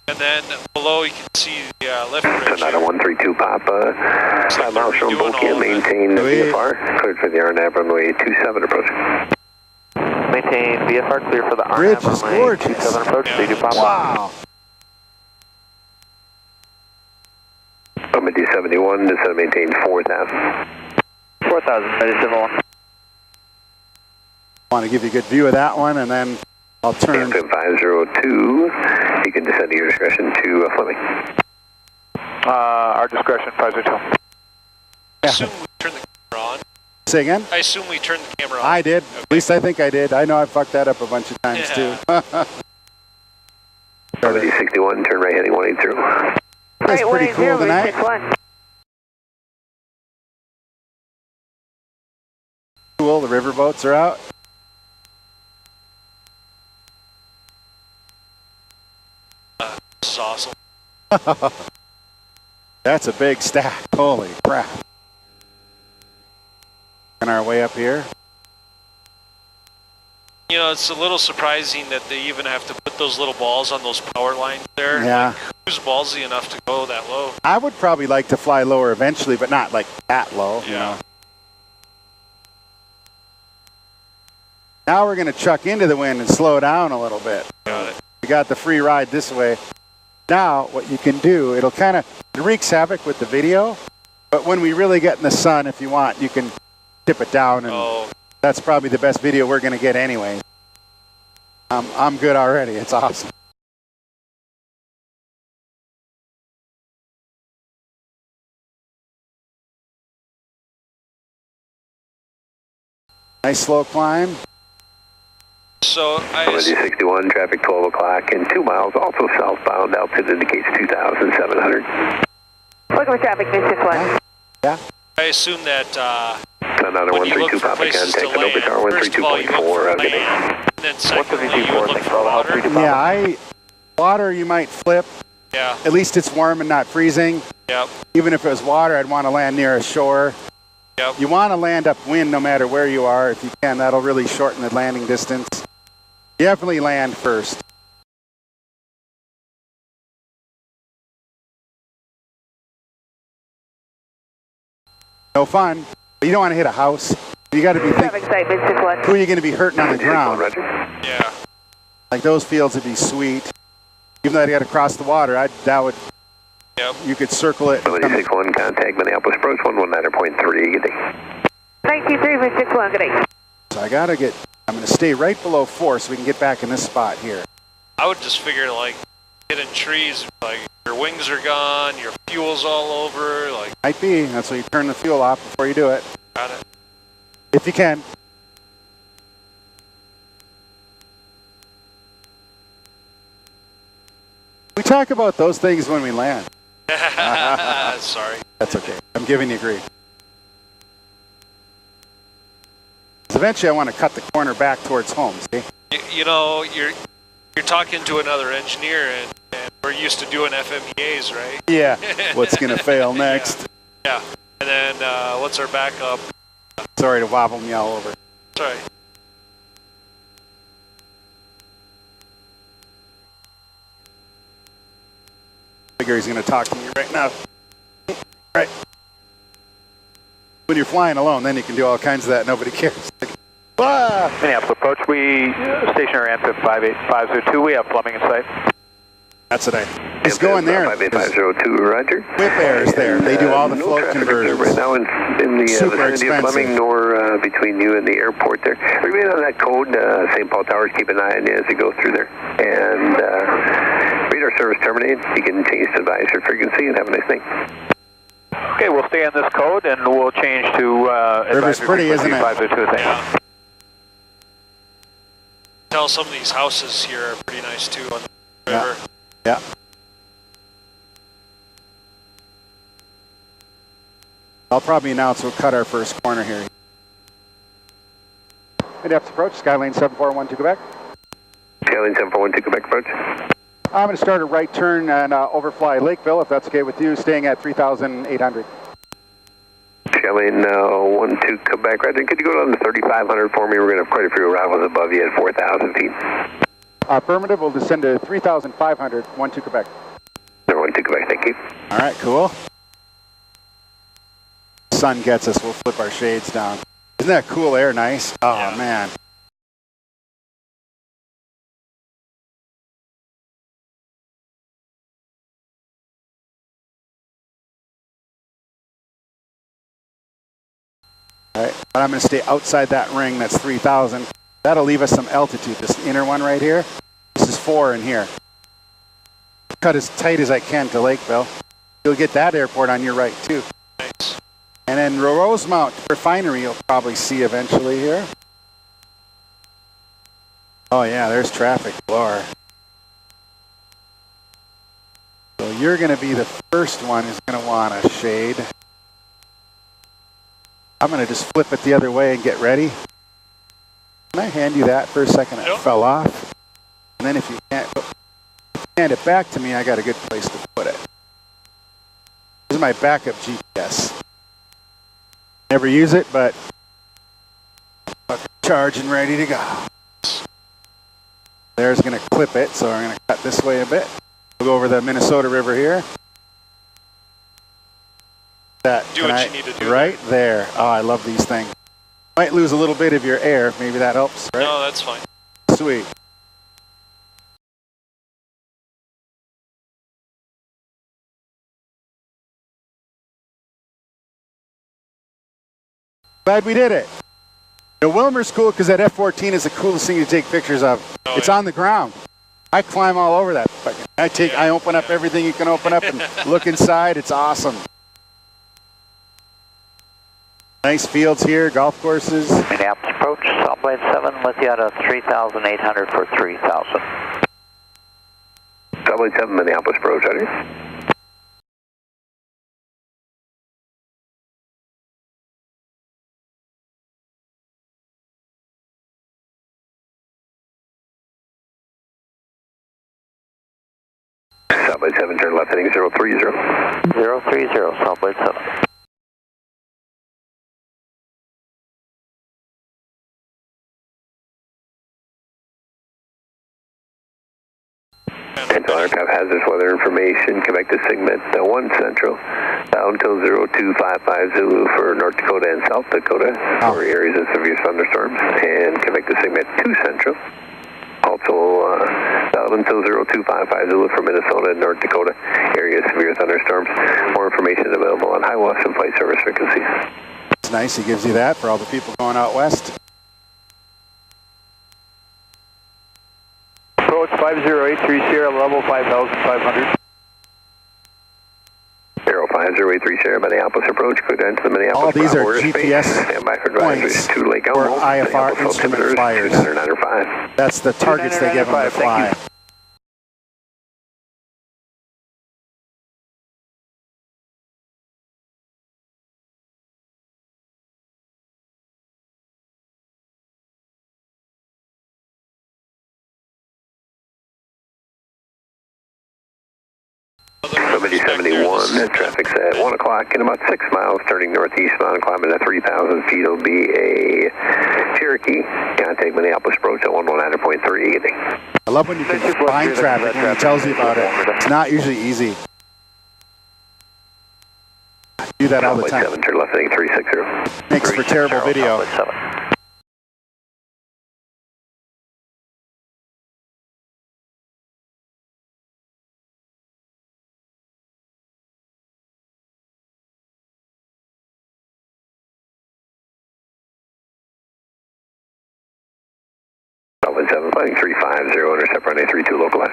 And then below you can see the lift bridge. Sonata 132 Papa, 5 miles from Doing all Bokia, of it. maintain the Sweet. VFR, cleared for the RNAV runway 27 approach. Maintain VFR clear for the Bridge RNAV is runway gorgeous. 27 approach. Yeah. 32 Papa. Wow. Runway 271, this is maintain 4,000. 4,000, ready civil 1. Want to give you a good view of that one, and then I'll turn. Tampa 502, you can descend at your discretion to Fleming. Our discretion, 502. I assume we turned the camera on. Say again? I assume we turned the camera on. I did. Okay. At least I think I did. I know I fucked that up a bunch of times Yeah. too. Runway 61, turn right heading 180. That's pretty cool tonight. Cool, the river boats are out. This is awesome. That's a big stack. Holy crap. On our way up here. You know, it's a little surprising that they even have to put those little balls on those power lines there. Yeah. Like, who's ballsy enough to go that low? I would probably like to fly lower eventually, but not like that low. You Yeah. know. Now we're going to chuck into the wind and slow down a little bit. Got it. We got the free ride this way. Now, what you can do, it wreaks havoc with the video, but when we really get in the sun, if you want, you can tip it down, and Oh, that's probably the best video we're going to get anyway. I'm good already. It's awesome. Nice slow climb. so I Runway 61, traffic 12 o'clock and 2 miles, also southbound, altitude indicates 2,700. Welcome to traffic, News 61. Yeah. I assume that Sonata when you look 132 for Papa, places to contact land, Nova Tower first of all, you look 132.4, for good day. land, and then secondly, you 152.4, would look for water. Yeah, water you might flip. Yeah, At least it's warm and not freezing. yep, Even if it was water, I'd want to land near a shore. yep. You want to land upwind no matter where you are. If you can, that'll really shorten the landing distance. Definitely land first. No fun. But you don't want to hit a house. You got to be thinking, Traffic site, News 61. who are you going to be hurting on the ground? Roger. Yeah, Like those fields would be sweet. Even though I got to cross the water, that would. yep. You could circle it. Runway 61, contact Minneapolis approach 119.3, good day. 193, News 61, good day. So I got to get. I'm going to stay right below 4 so we can get back in this spot here. I would just figure like hitting trees, like your wings are gone, your fuel's all over, like Might be. That's why you turn the fuel off before you do it. got it. If you can. We talk about those things when we land. Sorry. That's okay. I'm giving you grief. Eventually I want to cut the corner back towards home, see? You know, you're talking to another engineer, and we're We're used to doing FMEAs, right? Yeah. What's going to fail next? Yeah. And then what's our backup? Sorry to wobble me all over. Sorry. Figure he's going to talk to me right now. Right. When you're flying alone, then you can do all kinds of that. Nobody cares. Ah! Minneapolis approach, we stationary Amphib 58502, we have Fleming in sight. That's what I just go in there. 58502, roger. Whip Air is there. They do all the float conversions. Right now in the vicinity of Fleming, nor between you and the airport there. Remain on that code. St. Paul Towers, keep an eye on you as you go through there. And radar service terminated. You can change to advisory frequency and have a nice night. Okay, we'll stay on this code and we'll change to River's pretty, isn't it? 502, thank you. Yeah. Tell some of these houses here are pretty nice too on the river. Yeah. I'll probably announce we'll cut our first corner here. In-depth approach, Skylane 7412 Quebec. Skylane 7412 Quebec approach. I'm going to start a right turn and overfly Lakeville, if that's okay with you, staying at 3,800. Skylane 12 Quebec, right. Could you go down to 3,500 for me? We're going to have quite a few arrivals above you at 4,000 feet. Affirmative, we'll descend to 3,500, 12 Quebec. 12 Quebec, thank you. All right, cool. Sun gets us, we'll flip our shades down. Isn't that cool air nice? Oh, yeah. Man. All right, but I'm going to stay outside that ring, that's 3,000. That'll leave us some altitude, this inner one right here. This is 4 in here. Cut as tight as I can to Lakeville. You'll get that airport on your right too. Nice. And then Rosemount Refinery you'll probably see eventually here. Oh yeah, there's traffic galore. So you're going to be the first one who's going to want a shade. I'm going to just flip it the other way and get ready. Can I hand you that for a second? It fell off. And then if you can't hand it back to me, I got a good place to put it. This is my backup GPS. Never use it, but charged and ready to go. There's going to clip it, so I'm going to cut this way a bit. We'll go over the Minnesota River here. Do what you need to do. Right there. Oh, I love these things. Might lose a little bit of your air. Maybe that helps, right? No, that's fine. Sweet. Glad we did it. You know, Wilmer's cool because that F-14 is the coolest thing to take pictures of. Oh, it's yeah. on the ground. I climb all over that. I open up everything you can open up and look inside. It's awesome. Nice fields here, golf courses. Minneapolis approach, Southblade 7 with you out of 3,800 for 3,000. Southblade 7, Minneapolis approach, ready? Southblade 7, turn left heading 030. 030, Southblade 7. Central aircraft hazardous weather information, Quebec to segment 1 Central, down until 0255 Zulu for North Dakota and South Dakota for areas of severe thunderstorms, and Quebec to segment 2 Central, also down until 0255 Zulu for Minnesota and North Dakota, areas of severe thunderstorms. More information available on HiWAS and flight service frequencies. It's nice he gives you that for all the people going out west. Approach 50830, level 5,500. 05083 Sierra, Minneapolis approach, clear down to the Minneapolis. All these are GPS. GPS Stand by for advisories to Lake Elmo. or IFR instrument flyers. That's the targets they give them to fly. back there. 71, traffic's at 1 o'clock in about 6 miles, turning northeast on, climbing at 3,000 feet. It'll be a Cherokee. Contact Minneapolis approach at 119.3. I love when you can find traffic when he tells you about it. It's not usually easy. I do that all the time. 7, turn left heading 360. Thanks for terrible video. Southwest 7, flying 350, intercept runway 32 localize.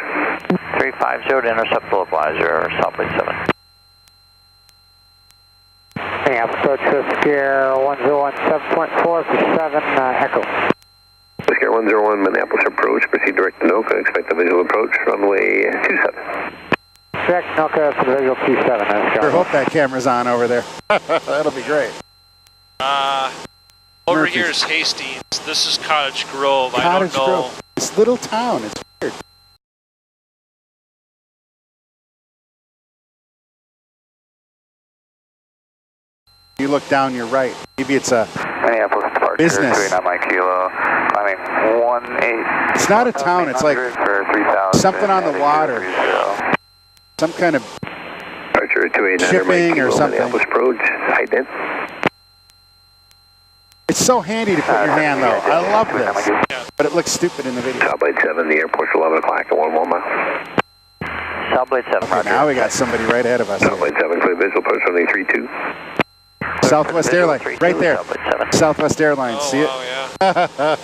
350 to intercept localizer, Southwest 7. Approach Whisker 1017.4 for 7, Echo. Whisker 101, Minneapolis approach, proceed direct to NOCA, expect the visual approach, runway 27. Direct NOCA for the visual 27, I hope that camera's on over there. That'll be great. Over Murphy's. here is Hastings. This is Cottage Grove. Cottage I don't know. Grove. This little town, it's weird. You look down your right. Maybe it's a Minneapolis departure, business. 29 Mike Kilo, climbing 18. It's not a town, it's like something on the water. Some kind of Departure 289, shipping or something. Minneapolis approach, ident. It's so handy to put your hand though. I love this. But it looks stupid in the video. Southblade 7, the airport's 11 o'clock at 11 mile. Southblade 7, Okay, Roger. now we got somebody right ahead of us. Southblade 7, clear visual approach runway 32. Southwest Airlines, right there. Southwest Airlines, Oh, see it? wow, yeah.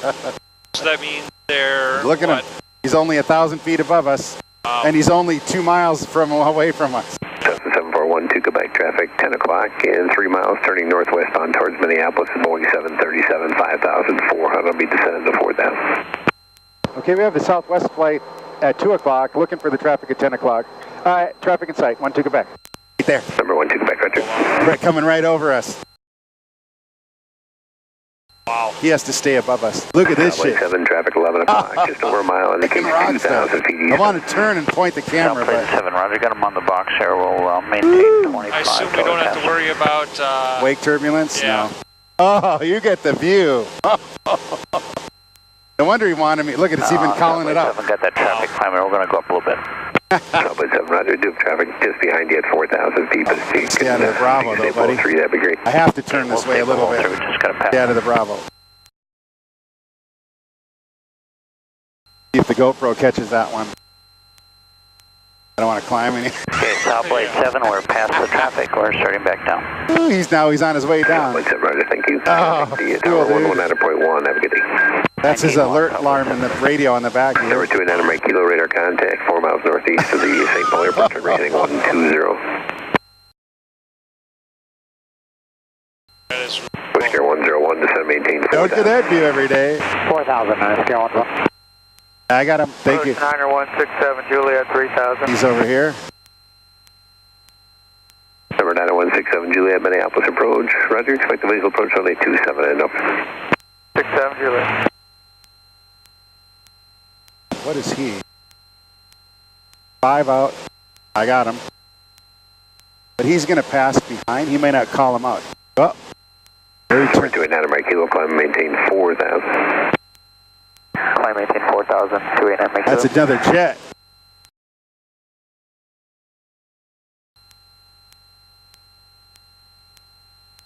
So that means they're Look at what? him. He's only 1,000 feet above us, and he's only 2 miles away from us. Cessna 741 to Quebec traffic, 10 o'clock in 3 miles, turning northwestbound towards Minneapolis, Boeing 737, 5,400, will be descending to 4,000. Okay, we have the Southwest flight at 2 o'clock, looking for the traffic at 10 o'clock. Traffic in sight, 12 Quebec. Right there. Number 12 Quebec, roger. Right, coming right over us. Wow. He has to stay above us. Look at this shit. 7, traffic 11 o'clock, just over a mile, indicates 2,000 feet east. I want to turn and point the camera, Southblade but 7, Roger, got him on the box here. We'll maintain 25. I assume we don't have to worry about... wake turbulence? Yeah. No. Oh, you get the view. No wonder he wanted me. Look at it's even calling it up. Southblade 7 got that traffic climbing. We're going to go up a little bit. Southblade 7, roger, do have traffic just behind you at 4,000 feet, but if you Stay out of the Bravo, though, buddy. 3, that'd be great. I have to turn this way a little bit. We just got to pass. Stay out of the Bravo. See if the GoPro catches that one. I don't want to climb any. Okay, Southblade 7, we're past the traffic. We're starting back down. Ooh, he's on his way down. Southblade 7, roger, thank you. Oh, cool, dude. 119.1, have a good day. That's his alert alarm in the radio on the back here. Number 2 and Mike Kilo, radar contact, 4 miles northeast of the St. Paul Airport, turn rating 120. That is Whisker 101, descend, maintain 4,000. Don't get that view every day. 4,000, Whisker 101. I got him. Thank you. Niner 167, Juliet 3,000. He's over here. Number 9167, Juliet, Minneapolis approach. Roger, expect the visual approach only 27 and up. 67, Juliet. What is he? 5 out. I got him. But he's going to pass behind. He may not call him out. Oh. There he Number turns. 2 and Mike Kilo, climb, maintain 4,000. Climb 18 4,000, 289 That's another jet.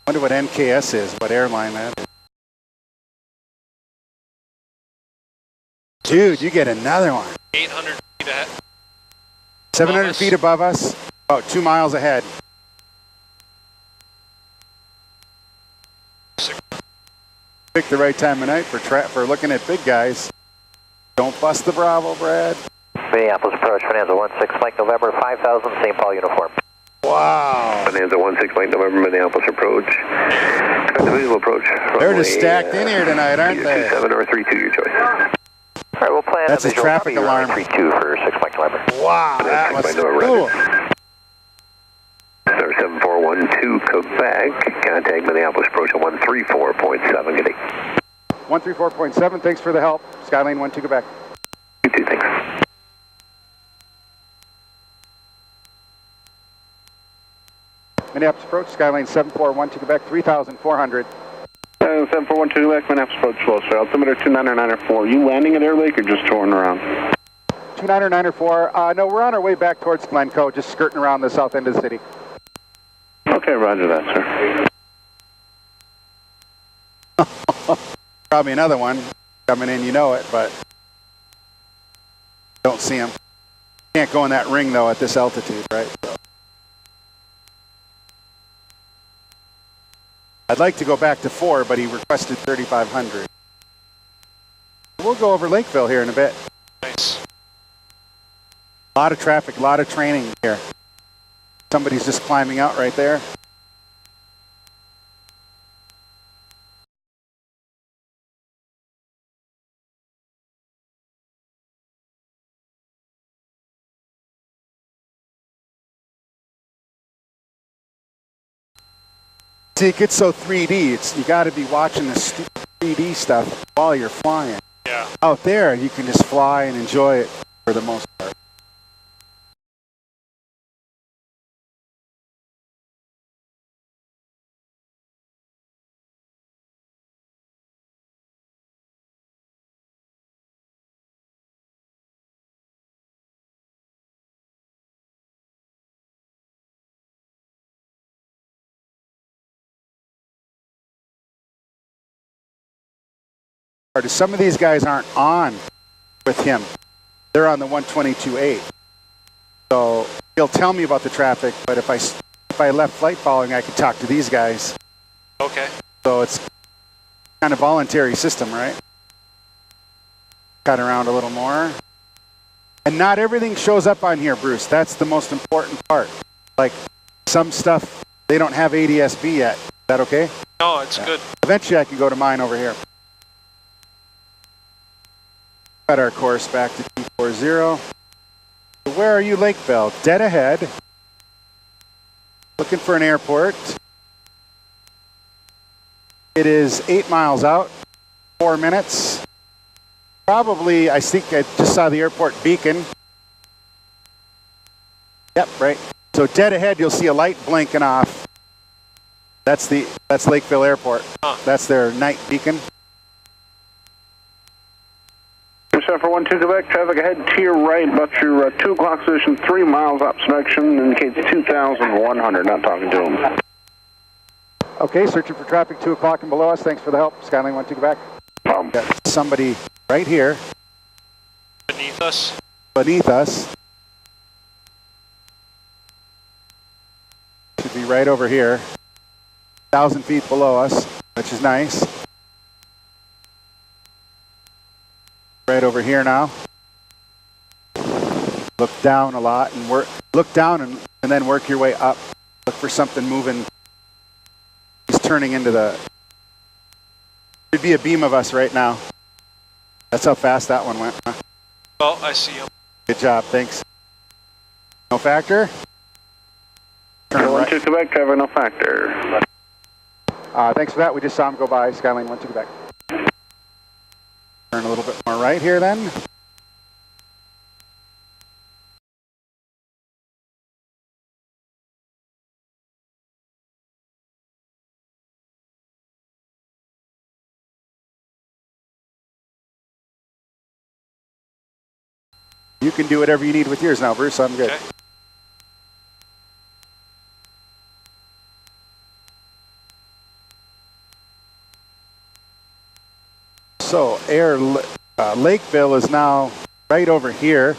Wonder what NKS is, what airline that is. Dude, you get another one. 800 feet ahead. 700 us. feet above us, about 2 miles ahead. Pick the right time of night for looking at big guys. Don't bust the Bravo, Brad. Minneapolis approach, Bonanza 16, Mike November 5,000, St. Paul uniform. Wow. Bonanza 16, Mike November, Minneapolis approach. Expect the visual approach. They're just stacked in here tonight, aren't they? 27 or 32, your choice. All right, we'll plan That's a his visual traffic alarm. 32 for 6 Mike November. Wow, that was cool. Number 7412, Quebec. Contact Minneapolis approach at 134.7. Good day. 134.7, thanks for the help. Skylane 12 Quebec. You too, thanks. Minneapolis approach, Skylane 7412 Quebec, 3,400. 7412 Quebec, Minneapolis approach, slow, sir. Altimeter 29904. You landing at Air Lake or just touring around? 29904. No, we're on our way back towards Glencoe, just skirting around the south end of the city. Okay, roger that, sir. Probably another one coming in, you know it, but don't see him. Can't go in that ring, though, at this altitude, right? So. I'd like to go back to 4, but he requested 3,500. We'll go over Lakeville here in a bit. Nice. A lot of traffic, a lot of training here. Somebody's just climbing out right there. See, it gets so 3D. You got to be watching the 3D stuff while you're flying. Yeah. Out there, you can just fly and enjoy it for the most part. Some of these guys aren't on with him. They're on the 122.8. So he'll tell me about the traffic, but if I left flight following, I could talk to these guys. Okay. So it's kind of voluntary system, right? Cut around a little more. And not everything shows up on here, Bruce. That's the most important part. Like some stuff, they don't have ADS-B yet. Is that okay? No, it's good. Eventually I can go to mine over here. Got our course back to 240. So where are you, Lakeville? Dead ahead. Looking for an airport. It is 8 miles out, 4 minutes. Probably, I think I just saw the airport beacon. Yep, right. So dead ahead, you'll see a light blinking off. That's Lakeville Airport. Huh. That's their night beacon. 7412 Quebec, traffic ahead to your right, about your 2 o'clock position, 3 miles up section, indicates 2,100, not talking to him. Okay, searching for traffic 2 o'clock and below us. Thanks for the help. Skylane 12 Quebec. Got somebody right here. Beneath us? Beneath us. Should be right over here. 1,000 feet below us, which is nice. Right over here now. Look down a lot and work. Look down and then work your way up. Look for something moving. He's turning into the. Should be a beam of us right now. That's how fast that one went. Huh? Oh, I see him. Good job. Thanks. No factor. Turn right. 12 Quebec, traffic no factor. Thanks for that. We just saw him go by. Skylane 12 Quebec. Turn a little bit more right here then. You can do whatever you need with yours now, Bruce. I'm good. Okay. So Lakeville is now right over here.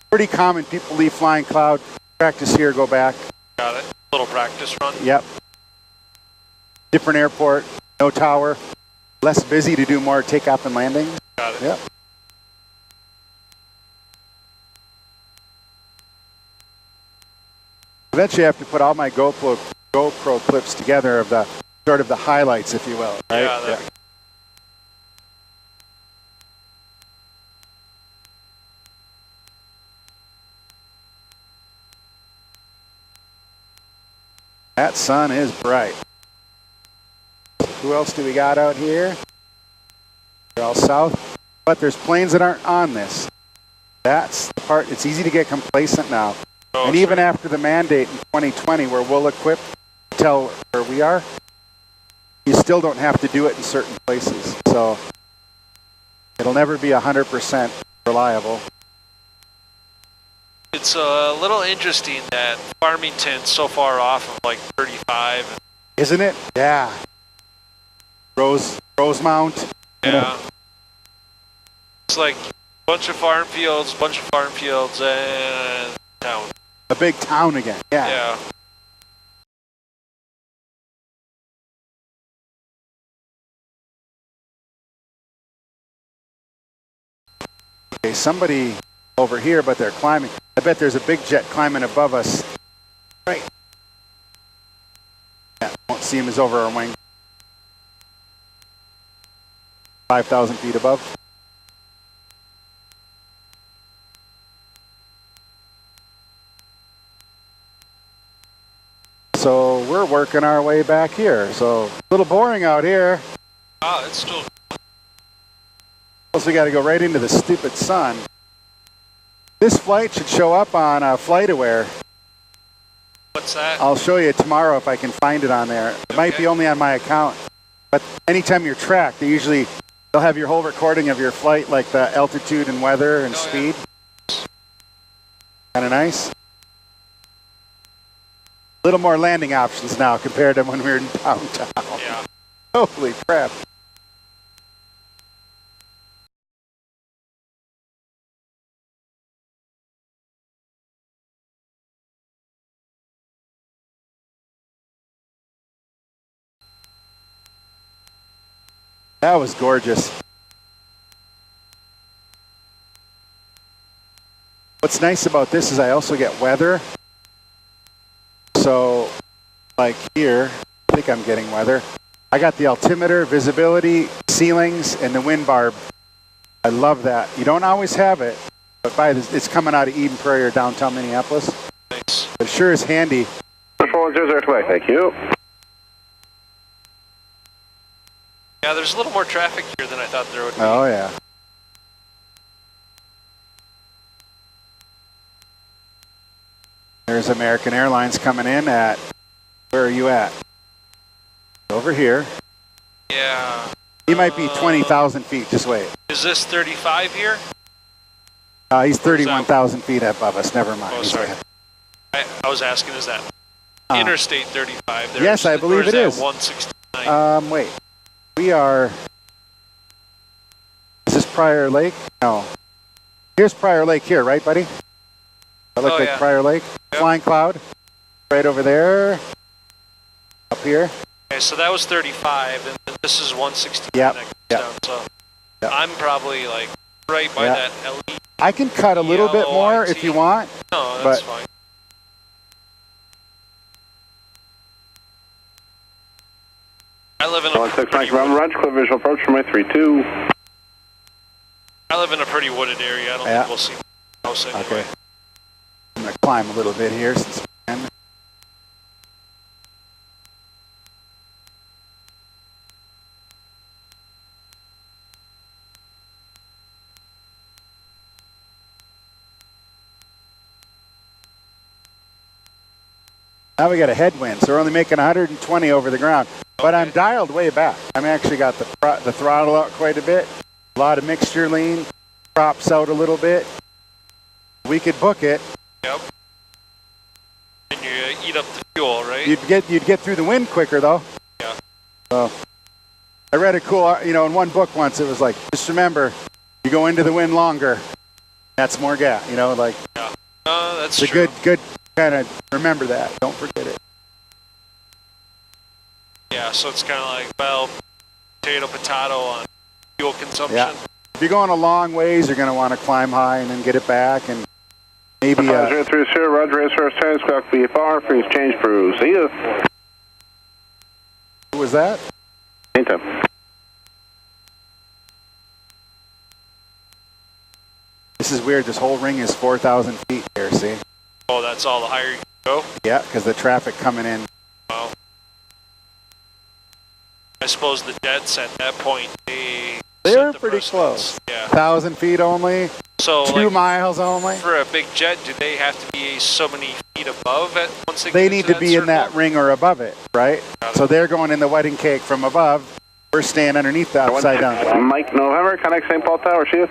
Pretty common. People leave flying cloud, practice here, go back. Got it. Little practice run. Yep. Different airport, no tower, less busy to do more takeoff and landing. Got it. Yep. Eventually I have to put all my GoPro clips together of the sort of the highlights, if you will. Right? Yeah. That sun is bright. Who else do we got out here? They're all south, but there's planes that aren't on this. That's the part. It's easy to get complacent now. Oh, and even after the mandate in 2020, where we'll equip tell where we are, you still don't have to do it in certain places. So it'll never be 100% reliable. It's a little interesting that Farmington's so far off of like 35. Isn't it? Yeah. Rosemount. Yeah. It's like a bunch of farm fields, and town. A big town again. Yeah. Yeah. Okay, somebody over here, but they're climbing. I bet there's a big jet climbing above us. Right. Yeah, won't see him. He's over our wing. 5,000 feet above. So we're working our way back here. So a little boring out here. Ah, it's still. Plus we got to go right into the stupid sun. This flight should show up on FlightAware. What's that? I'll show you tomorrow if I can find it on there. It might be only on my account. But anytime you're tracked, they'll have your whole recording of your flight, like the altitude and weather and speed. Yeah. Kind of nice. A little more landing options now compared to when we were in downtown. Yeah. Holy crap. That was gorgeous. What's nice about this is I also get weather. So, like here, I think I'm getting weather. I got the altimeter, visibility, ceilings, and the wind barb. I love that. You don't always have it, but it's coming out of Eden Prairie or downtown Minneapolis. Thanks. It sure is handy. 410 thank you. Yeah, there's a little more traffic here than I thought there would be. Oh, yeah. There's American Airlines coming in at, where are you at? Over here. Yeah. He might be 20,000 feet, just wait. Is this 35 here? He's 31,000 feet above us, never mind. Oh, sorry. I was asking, is that Interstate 35? There? Yes, I believe it is. 169. Wait. We are, is this Prior Lake? No. Here's Prior Lake here, right, buddy? That looks like Prior Lake. Yep. Flying Cloud, right over there. Up here. Okay, so that was 35, and this is 169. Yep. Down, so I'm probably like right by that LED. I can cut a little bit more if you want. No, that's fine. I live in a pretty Roger, clear visual approach from my 32. I live in a pretty wooded area. I don't think we'll see the house anyway. Okay. I'm going to climb a little bit here since we can. Now we got a headwind, so we're only making 120 over the ground. But I'm dialed way back. I'm actually got the throttle out quite a bit. A lot of mixture lean, props out a little bit. We could book it. Yep. And you eat up the fuel, right? You'd get through the wind quicker though. Yeah. So I read a cool, in one book once. It was like, just remember, you go into the wind longer. That's more gas. Like. Yeah. That's true. It's a good kind of remember that. Don't forget it. Yeah, so it's kind of like, potato on fuel consumption. Yeah. If you're going a long ways, you're going to want to climb high and then get it back, and maybe. Roger, 30, Roger, first 10, squawk VFR, freeze change crew. See ya. Who was that? Anytime. This is weird. This whole ring is 4,000 feet here. See? Oh, that's all the higher you can go? Yeah, because the traffic coming in. Wow. I suppose the jets at that point, they're pretty close. Yeah. 1,000 feet only. So 2 like, miles only. for a big jet, do they have to be so many feet above it once they They get need into to be in that circle? ring or above it, right? Got it. So they're going in the wedding cake from above. We're staying underneath the upside down. Mike November, connect St. Paul Tower, see you.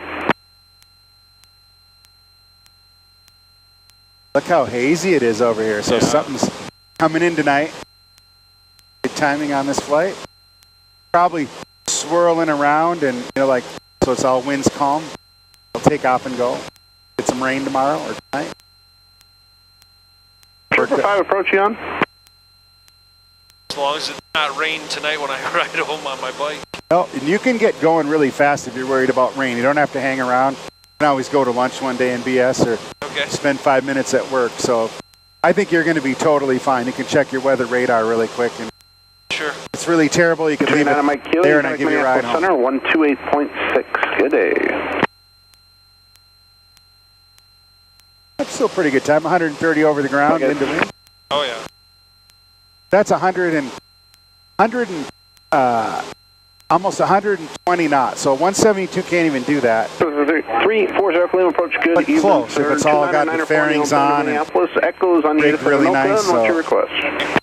Look how hazy it is over here. So Yeah. something's coming in tonight. Good timing on this flight. Probably swirling around and, like, so it's all winds calm. We'll take off and go. Get some rain tomorrow or tonight. 5 approach you on. As long as it's not rain tonight when I ride home on my bike. No, and you can get going really fast if you're worried about rain. You don't have to hang around. You can always go to lunch one day in BS or Okay. spend 5 minutes at work. So I think you're going to be totally fine. You can check your weather radar really quick. And Sure. if it's really terrible, you can leave it Mike Keeley, there and I'll give you a ride home. Center 128.6. Good day. That's still a pretty good time. 130 over the ground, Okay. into wind. Oh yeah. That's almost 120 knots. So 172 can't even do that. 340 Cleveland approach good. But Even, close, if sir. it's all got the 299 fairings on and Minneapolis echoes on rigged you. really nice, What's your so- request?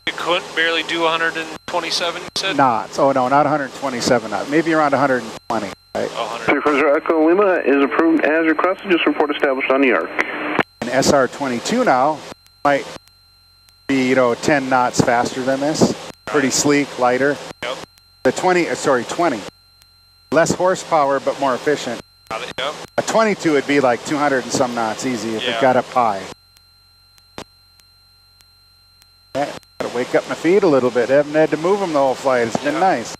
You couldn't barely do 127, you said? Knots. Oh no, not 127 knots. Maybe around 120. Right? Oh, 100. 340 Echo Lima is approved as requested. Just report established on the arc. And SR-22 now might be 10 knots faster than this. Pretty sleek, lighter. Yep. The 20. Less horsepower, but more efficient. Got it, yep. A 22 would be like 200 and some knots easy if Yeah. it got up high. Yeah, gotta wake up my feet a little bit. Haven't had to move them the whole flight. It's been Yeah. nice.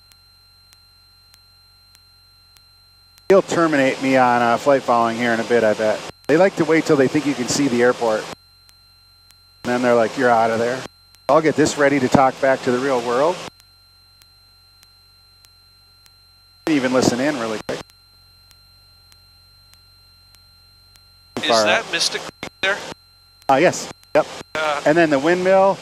He'll terminate me on flight following here in a bit, I bet. They like to wait till they think you can see the airport. And then they're like, you're out of there. I'll get this ready to talk back to the real world. Even listen in really quick. Is that Mystic Creek there? Yes. Yep. And then the windmill,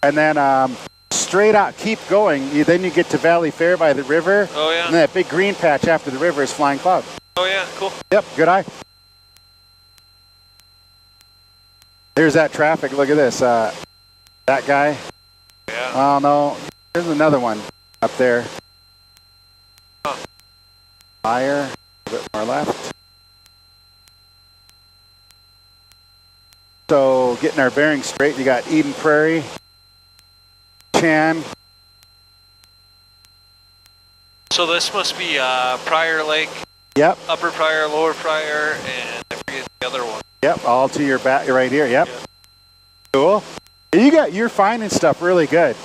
and then straight out, keep going. Then you get to Valley Fair by the river. Oh yeah. And that big green patch after the river is Flying Cloud. Oh yeah, cool. Yep, good eye. There's that traffic. Look at this. That guy. Yeah. Oh no, there's another one up there. Huh. Fire. A bit more left. So getting our bearings straight, you got Eden Prairie, Chan. So this must be Prior Lake, Yep, Upper Prior, Lower Prior, and I forget the other one. yep, all to your back right here. Yep. Yeah. Cool. You're finding stuff really good.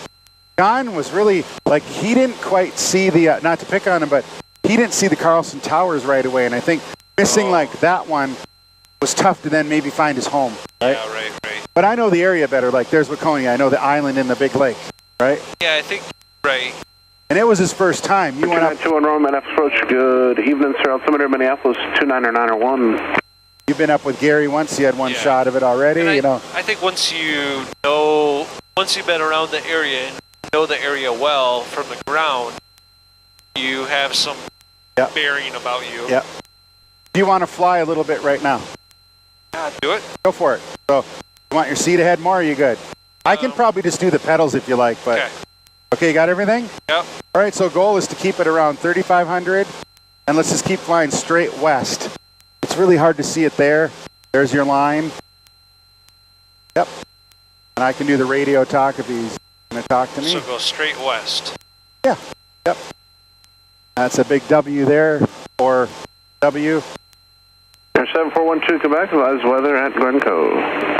John was really, like, he didn't quite see the, not to pick on him, but he didn't see the Carlson Towers right away. And I think missing like that one was tough to then maybe find his home. Right? Yeah, right. But I know the area better. Like there's Waconia. I know the island in the big lake, right? Yeah, I think, right. And it was his first time. You went up. 291 Roman approach. Good evening, sir. Altimeter Minneapolis 29901. You've been up with Gary once. You had one Yeah. shot of it already. And You know. I think once you've been around the area and know the area well from the ground, you have some Yep. bearing about you. Yep. Do you want to fly a little bit right now? Yeah, do it. Go for it. So, you want your seat ahead more? Or are you good? I can probably just do the pedals if you like, but Okay. okay, you got everything? Yep. All right, so goal is to keep it around 3,500, and let's just keep flying straight west. It's really hard to see it there. There's your line. Yep. And I can do the radio talk if he's going to talk to me. So go straight west. Yeah. Yep. That's a big W there, or W. 7412 Quebec, live weather at Glencoe.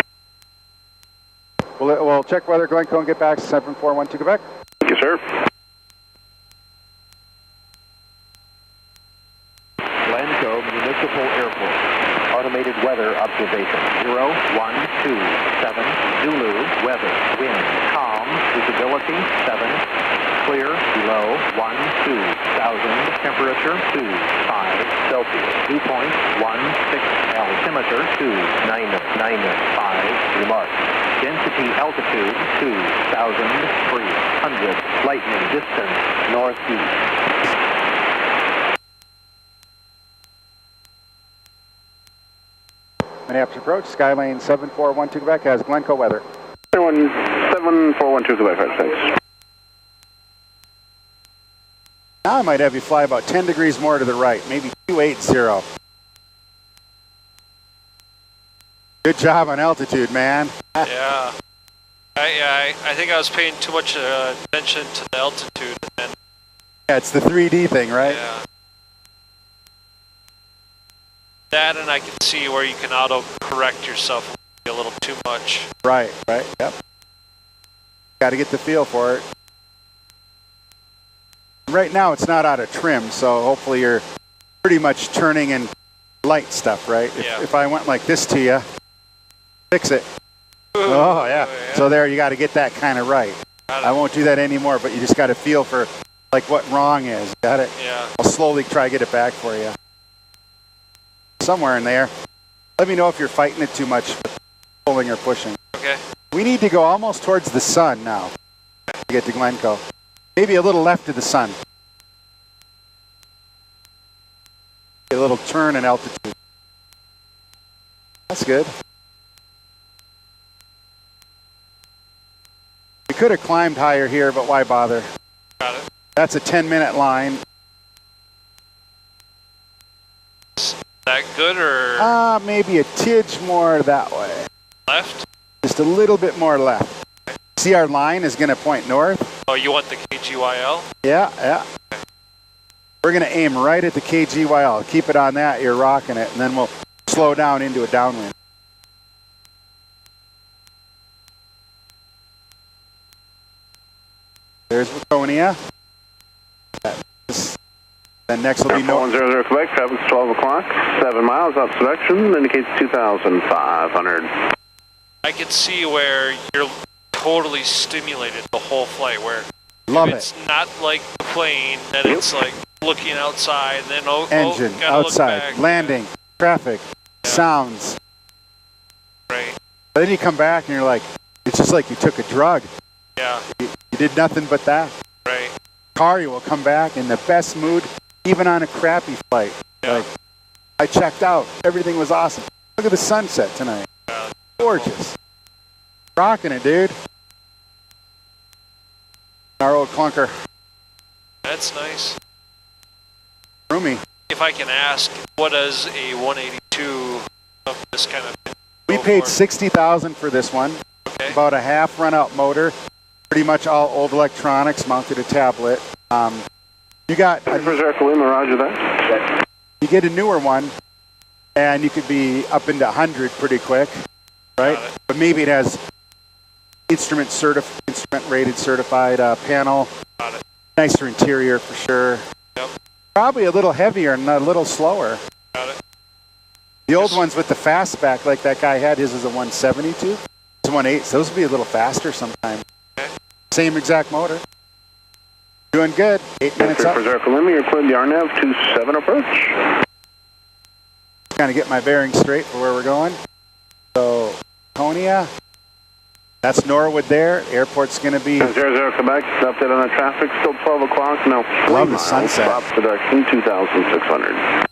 We'll check weather, Glencoe, and get back to 7412 Quebec. Thank you, sir. Glencoe Municipal Airport. Automated weather observation. 0127 Zulu. Weather. Wind. Calm. Visibility 7. Clear. Below 12,000. Temperature 25 Celsius. Dew point 16. Altimeter 2995. Remark. Density altitude 2,300. Lightning distance northeast. Minneapolis approach, Skylane 7412 Quebec has Glencoe weather. 7412 Quebec, thanks. Now I might have you fly about 10 degrees more to the right, maybe 280. Good job on altitude, man. Yeah. I think I was paying too much attention to the altitude. And Yeah, it's the 3D thing, right? yeah. That, and I can see where you can auto-correct yourself a little too much. Right, yep. Got to get the feel for it. Right now it's not out of trim, so hopefully you're pretty much turning in light stuff, right? Yeah. If I went like this to you, fix it. Oh, yeah. So there, you got to get that kind of right. I won't do that anymore, but you just got to feel for like what wrong is. Got it? Yeah. I'll slowly try to get it back for you. Somewhere in there. Let me know if you're fighting it too much, pulling or pushing. Okay. We need to go almost towards the sun now to get to Glencoe. Maybe a little left of the sun. A little turn in altitude. That's good. We could have climbed higher here, but why bother? Got it. That's a 10-minute line. Is that good or Maybe a tidge more that way. left? Just a little bit more left. See, our line is going to point north. Oh, you want the KGYL? Yeah. We're going to aim right at the KGYL. Keep it on that, you're rocking it, and then we'll slow down into a downwind. There's Waconia. Then next will be north. 4100 Quebec, traffic's 12 o'clock, 7 miles up selection, indicates 2,500. I can see where you're totally stimulated the whole flight, where Love it's it. not like the plane, that it's like looking outside, and then Engine, gotta outside, look back. landing, traffic, sounds. Right. But then you come back and you're like, it's just like you took a drug. Yeah. You did nothing but that. Right. Car, you will come back in the best mood, even on a crappy flight. Yeah. Like, I checked out. Everything was awesome. Look at the sunset tonight. Yeah. Gorgeous. Rocking it, dude. Our old clunker. That's nice. Roomy. If I can ask, what does a 182 of this kind of thing We go paid for? $60,000 for this one. Okay. About a half run-out motor. Pretty much all old electronics, mounted a tablet. You got Roger that. you get a newer one, and you could be up into 100 pretty quick, right? Got it. But maybe it has instrument rated certified panel. Got it. Nicer interior for sure. Yep. Probably a little heavier and a little slower. Got it. The old ones with the fastback, like that guy had, his is a 172. It's a 1.8, so those would be a little faster sometimes. Okay. Same exact motor. Doing good. 8 minutes up. You're cleared the RNAV 27 approach. Kind of get my bearings straight for where we're going. So, Konya. That's Norwood there. Airport's going to be... 00 Quebec, update on the traffic, still 12 o'clock, now 3 Love the miles, sunset. opposite direction, 2,600.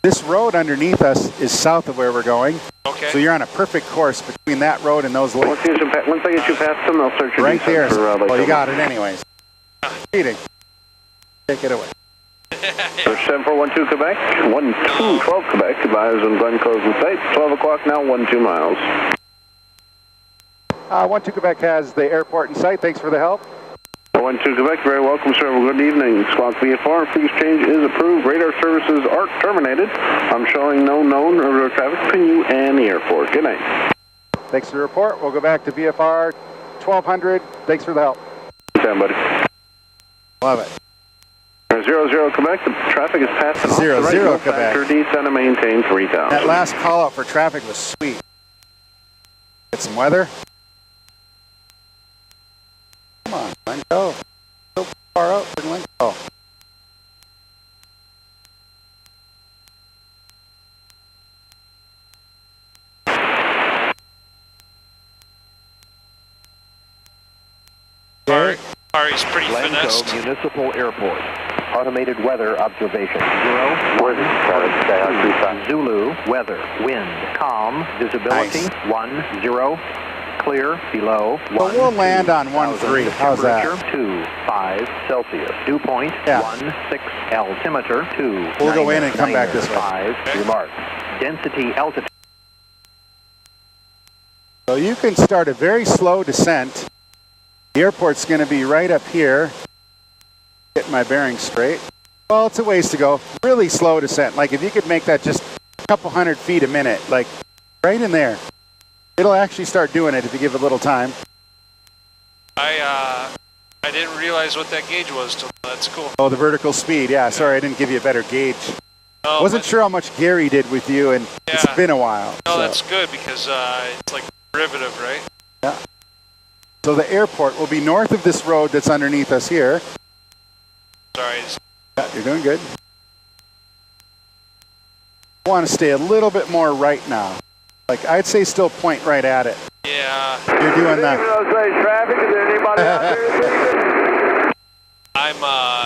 This road underneath us is south of where we're going. Okay. So you're on a perfect course between that road and those lakes. Once I get you past them, I'll search your Right there. for Well, you got it anyways. Cheating. Take it away. Search 7412 Quebec, 1212 Quebec, advise on Glencoe's in sight, 12 o'clock now, 12 miles. 12 Quebec has the airport in sight. Thanks for the help. 12 Quebec, very welcome, sir. Good evening. Squawk VFR, please change is approved. Radar services are terminated. I'm showing no known or traffic between you and the airport. Good night. Thanks for the report. We'll go back to VFR 1200. Thanks for the help. Stand, buddy. Love it. 00 Quebec, the traffic is passing off. 00 Right, no Quebec. factor, descend and maintain 3,000. That last call out for traffic was sweet. Get some weather. Come on, Glencoe. So far out for Glencoe. Ari's pretty finessed. Municipal Airport. automated weather observation. 0, 1, 2, Zulu, weather, wind, calm, visibility, Nice. 1, 0, clear, below, 1, But we'll land on 1-3. How's that? 2, 5 Celsius. Dew point, Yeah. 1, 6 altimeter, 2. We'll go in and come back this way. 5 remark. Density altitude. So you can start a very slow descent. The airport's going to be right up here. Get my bearings straight. Well, it's a ways to go. Really slow descent. Like if you could make that just a couple 100 feet a minute, like right in there. It'll actually start doing it if you give it a little time. I didn't realize what that gauge was till that's cool. Oh, the vertical speed. Yeah, sorry, I didn't give you a better gauge. No, Wasn't sure how much Gary did with you, and it's Yeah. been a while. No, so. that's good because it's like derivative, right? Yeah. So the airport will be north of this road that's underneath us here. Sorry. Yeah, you're doing good. I want to stay a little bit more right now. Like, I'd say still point right at it. Yeah. You're doing that. Traffic, is there anybody out there? I'm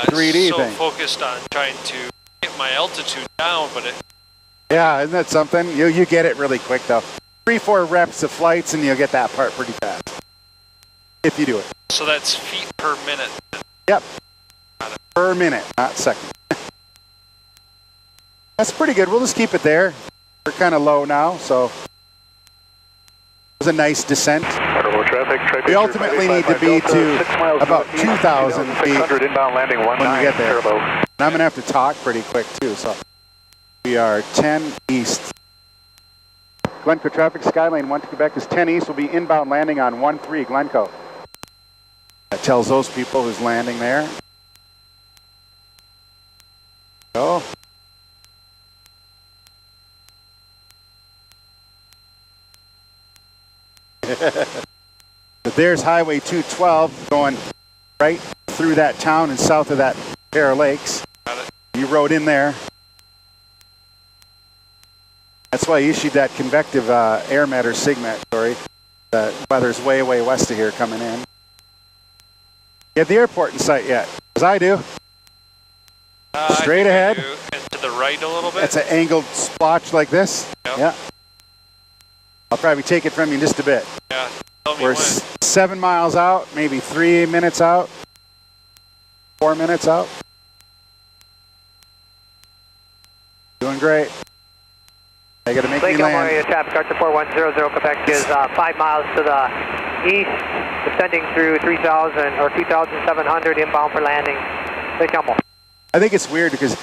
3D so thing. focused on trying to get my altitude down, but it, Yeah, isn't that something? You get it really quick, though. 3-4 reps of flights, and you'll get that part pretty fast. If you do it. so that's feet per minute. Yep. Per minute, not second. That's pretty good. We'll just keep it there. We're kind of low now, so it was a nice descent. We ultimately need to be to about 2,000 feet inbound landing when we get there. And I'm going to have to talk pretty quick, too. So we are 10 east. Glencoe traffic, Skylane 1 to Quebec is 10 east. We'll be inbound landing on 13 Glencoe. That tells those people who's landing there. Go. But there's Highway 212 going right through that town and south of that pair of lakes. Got it. You rode in there. That's why I issued that convective air matter SIGMET, sorry. The weather's way, way west of here coming in. You have the airport in sight yet? Because I do. Straight I think ahead. I do. And to the right a little bit. It's an angled splotch like this. Yep. Yeah. I'll probably take it from you in just a bit. Yeah. Tell me We're when. 7 miles out, maybe 3 minutes out, 4 minutes out. Doing great. They got to make me Lake Elmore land. area traffic, Archer 4100 Quebec is 5 miles to the east, descending through 3,000 or 2,700 inbound for landing. Lake Elmore. I think it's weird because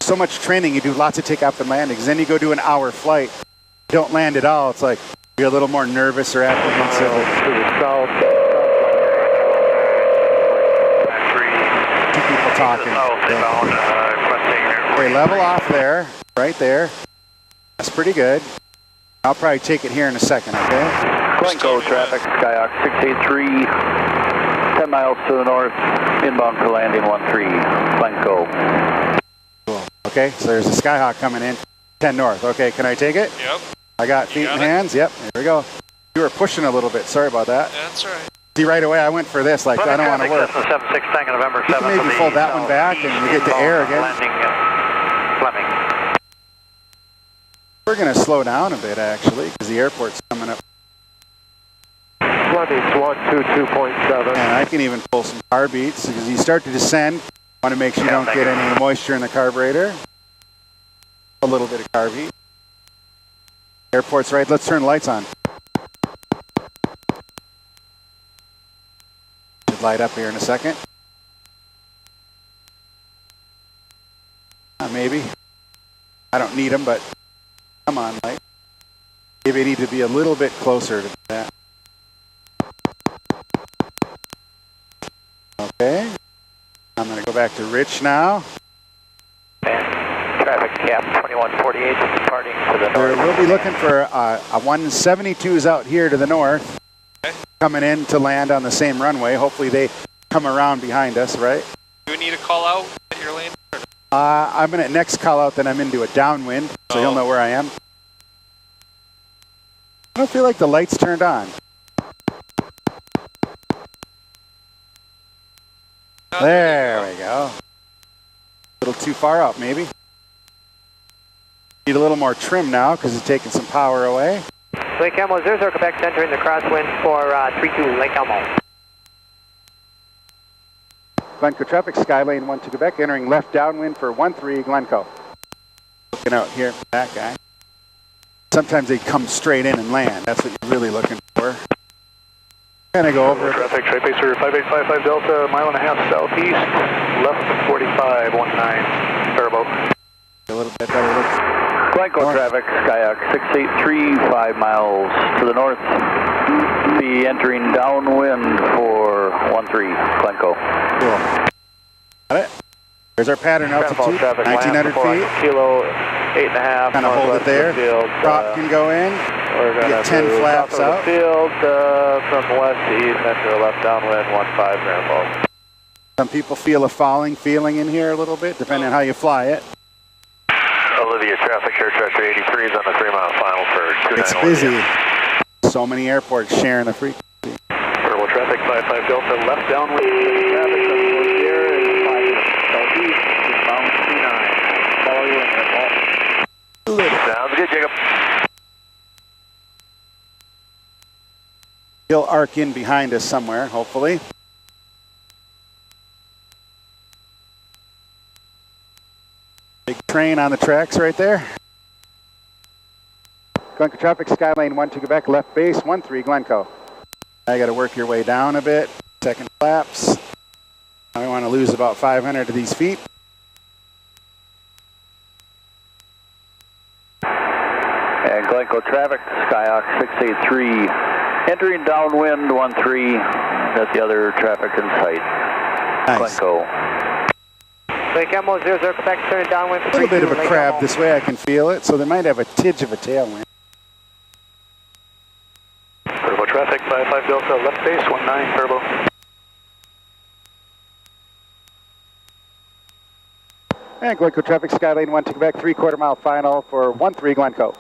so much training, you do lots of takeoff and landings. Then you go do an hour flight, you don't land at all. It's like you're a little more nervous or apprehensive. To the south. Two people talking. Okay, level off there, right there. That's pretty good. I'll probably take it here in a second, okay? Glencoe traffic, Skyhawk 683, 10 miles to the north, inbound for landing 13, Glencoe. Cool. Okay, so there's a Skyhawk coming in, 10 north. Okay, can I take it? Yep. I got feet got and it. hands. Yep, here we go. You were pushing a little bit. Sorry about that. Yeah, that's all right. See, right away I went for this, like I don't want to work. 76 Tango November You can maybe fold that one back and you get to air again. Landing Fleming. We're going to slow down a bit, actually, because the airport's coming up. Fleming's 122.7. And I can even pull some carb beats, because you start to descend, want to make sure you don't get any moisture in the carburetor. A little bit of carb heat. Airport's right. Let's turn the lights on. Should light up here in a second. Maybe. I don't need them, but come on, light. Maybe I need to be a little bit closer to that. Okay. I'm going to go back to Rich now. And traffic cap 2148 departing to the north. We'll be looking for a 172s out here to the north, coming in to land on the same runway. Hopefully they come around behind us, right? Do we need a call out at your landing? I'm going to next call out, then I'm into a downwind, so he'll know where I am. I don't feel like the lights turned on. There we go. too far up, maybe. Need a little more trim now because it's taking some power away. Lake Elmo 00, Quebec, entering the crosswind for 32, Lake Elmo. Glencoe traffic, Skylane 1 to Quebec, entering left downwind for 13, Glencoe. Looking out here for that guy. Sometimes they come straight in and land. That's what you're really looking for. Kind of go over it. Traffic, TraPacer 5855 Delta, mile and a half southeast, left 45, 19, turbo. A little bit better look. Glencoe traffic, Skyhawk 683, 5 miles to the north. Be entering downwind for 13, Glencoe. Cool. Got it. There's our pattern altitude, 1,900 feet. Kilo 8.5. Kind of hold it there. Prop can go in. We're going Get to 10 flaps out. The field from west to east, enter left downwind, 15 Grand Falls. Some people feel a falling feeling in here a little bit, depending on how you fly it. Olivia, traffic air tractor 83 is on the 3-mile final for 291. It's busy. So many airports sharing the frequency. Turbo traffic 55 Delta, left downwind. Traffic from towards the air is 5 southeast, bound 29. Follow you in there, Paul. Sounds good, Jacob. He'll arc in behind us somewhere, hopefully. Big train on the tracks right there. Glencoe traffic, Skylane 1 to Quebec, left base, 13, Glencoe. I got to work your way down a bit. Second flaps. I want to lose about 500 of these feet. And Glencoe traffic, Skyhawk 683. Entering downwind 13, got the other traffic in sight. Nice. Glencoe. Lake Elmo 00, Quebec, turning downwind for A little bit of a Lake crab Elmo. this way, I can feel it, so they might have a tidge of a tailwind. Turbo traffic 55 Delta, left base 19, turbo. And Glencoe traffic, Skylane 1 to Quebec, 3/4 mile final for 13, Glencoe.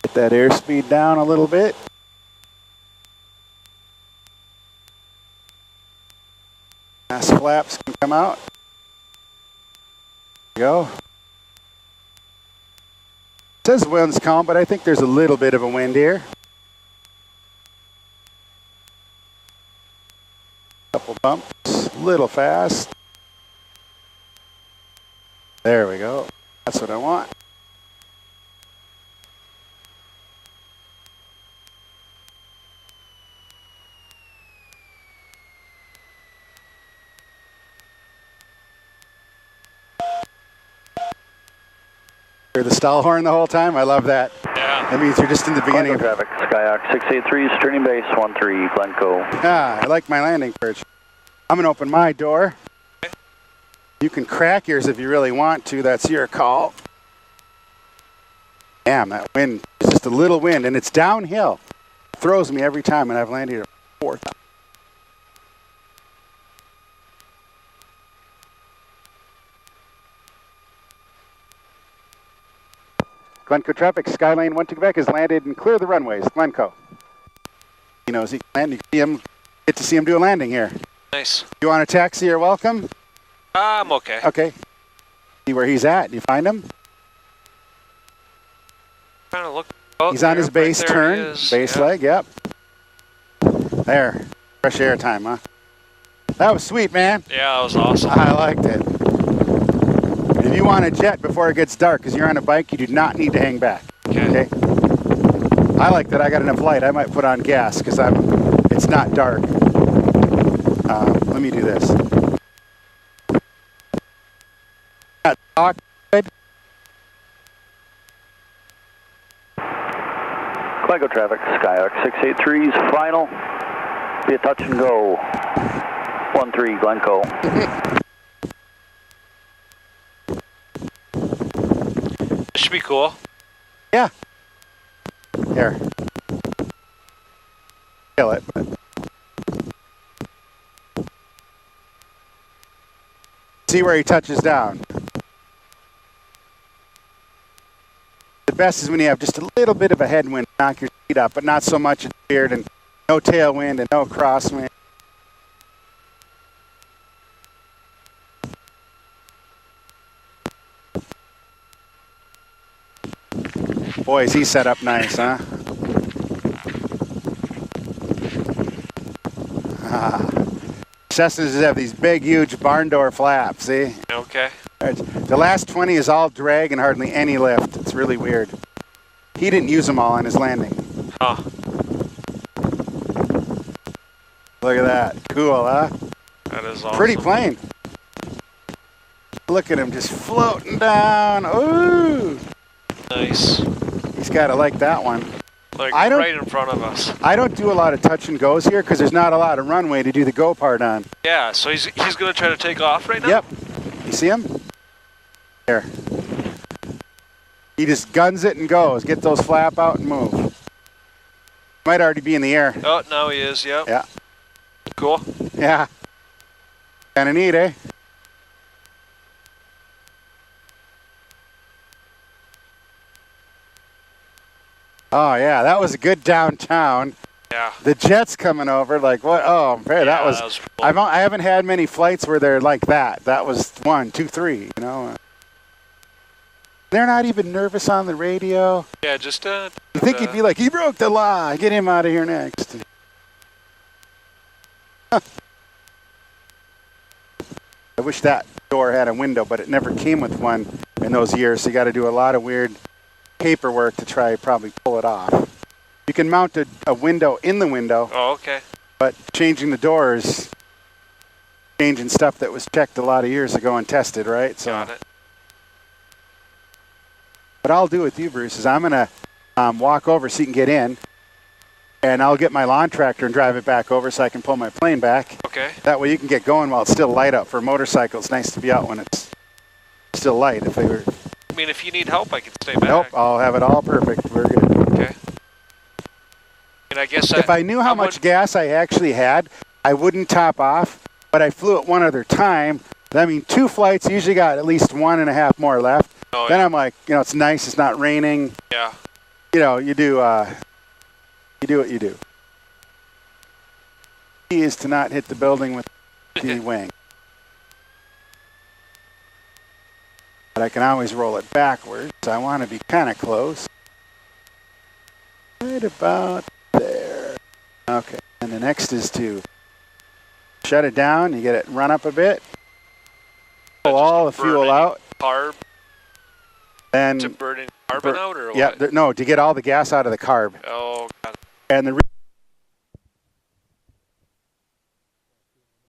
Get that airspeed down a little bit. Mass flaps can come out. There you go. It says wind's calm, but I think there's a little bit of a wind here. Couple bumps, a little fast. There we go. That's what I want. Hear the stall horn the whole time? I love that. Yeah. That means you're just in the beginning Glencoe of... traffic, Skyhawk 683, turning base 13, Glencoe. Ah, I like my landing perch. I'm going to open my door. You can crack yours if you really want to. That's your call. Damn, that wind is just a little wind, and it's downhill. It throws me every time, and I've landed at 4,000. Glencoe traffic, Skylane 1 to Quebec has landed and clear the runways. Glencoe. He knows he can land. You can see him, get to see him do a landing here. Nice. You want a taxi, you're welcome. I'm okay. Okay. See where he's at. Do you find him? Trying to look. Oh, He's on his right base there turn. he is. Base Yeah. leg, yep. There. Fresh air time, huh? That was sweet, man. Yeah, that was awesome. I liked it. If you want to jet before it gets dark, because you're on a bike, you do not need to hang back. Okay. I like that I got enough light. I might put on gas because it's not dark. Let me do this. Talk good. Glencoe traffic, Skyhawk 683's final. Be a touch and go. 13, Glencoe. This should be cool. Yeah. Here. Kill it. But. See where he touches down. The best is when you have just a little bit of a headwind, knock your feet up, but not so much it's weird and no tailwind and no crosswind. Boy, is he set up nice, huh? Cessnas have these big, huge barn door flaps, see? Okay. The last 20 is all drag and hardly any lift. It's really weird. He didn't use them all on his landing. Huh. Look at that. Cool, huh? That is awesome. Pretty plane. Look at him just floating down. Ooh. Nice. He's got to like that one. Like right in front of us. I don't do a lot of touch and goes here because there's not a lot of runway to do the go part on. Yeah, so he's going to try to take off right now? Yep. You see him? There. He just guns it and goes. Get those flap out and move. Might already be in the air. Oh, now he is, yep. Yeah. Cool. Yeah. Kind of neat, eh? Oh, yeah, that was a good downtown. Yeah. The jet's coming over, like, what? Oh, man, Yeah, that was cool. I haven't had many flights where they're like that. That was 1, 2, 3, you know. They're not even nervous on the radio. Yeah, just... you think he'd be like, he broke the law. Get him out of here next. I wish that door had a window, but it never came with one in those years. So you got to do a lot of weird paperwork to try probably pull it off. You can mount a window in the window. Oh, okay. But changing the doors, changing stuff that was checked a lot of years ago and tested, right? So. Got it. What I'll do with you, Bruce, is I'm going to walk over so you can get in, and I'll get my lawn tractor and drive it back over so I can pull my plane back. Okay. That way you can get going while it's still light out. For a motorcycle, it's nice to be out when it's still light. If they were. I mean, if you need help, I can stay back. Nope, I'll have it all perfect. We're good. Okay. And I guess if I knew how much gas I actually had, I wouldn't top off, but I flew it one other time. I mean, 2 flights, usually got at least 1.5 more left. Oh, then yeah. I'm like, you know, it's nice, it's not raining. Yeah. You know, you do what you do. The key is to not hit the building with the wing. But I can always roll it backwards. So I want to be kind of close. Right about there. Okay. And the next is to shut it down. You get it run up a bit. Pull all the fuel out. Carb. Then to burn carbon out or what? Yeah. No, to get all the gas out of the carb. Oh, God. And the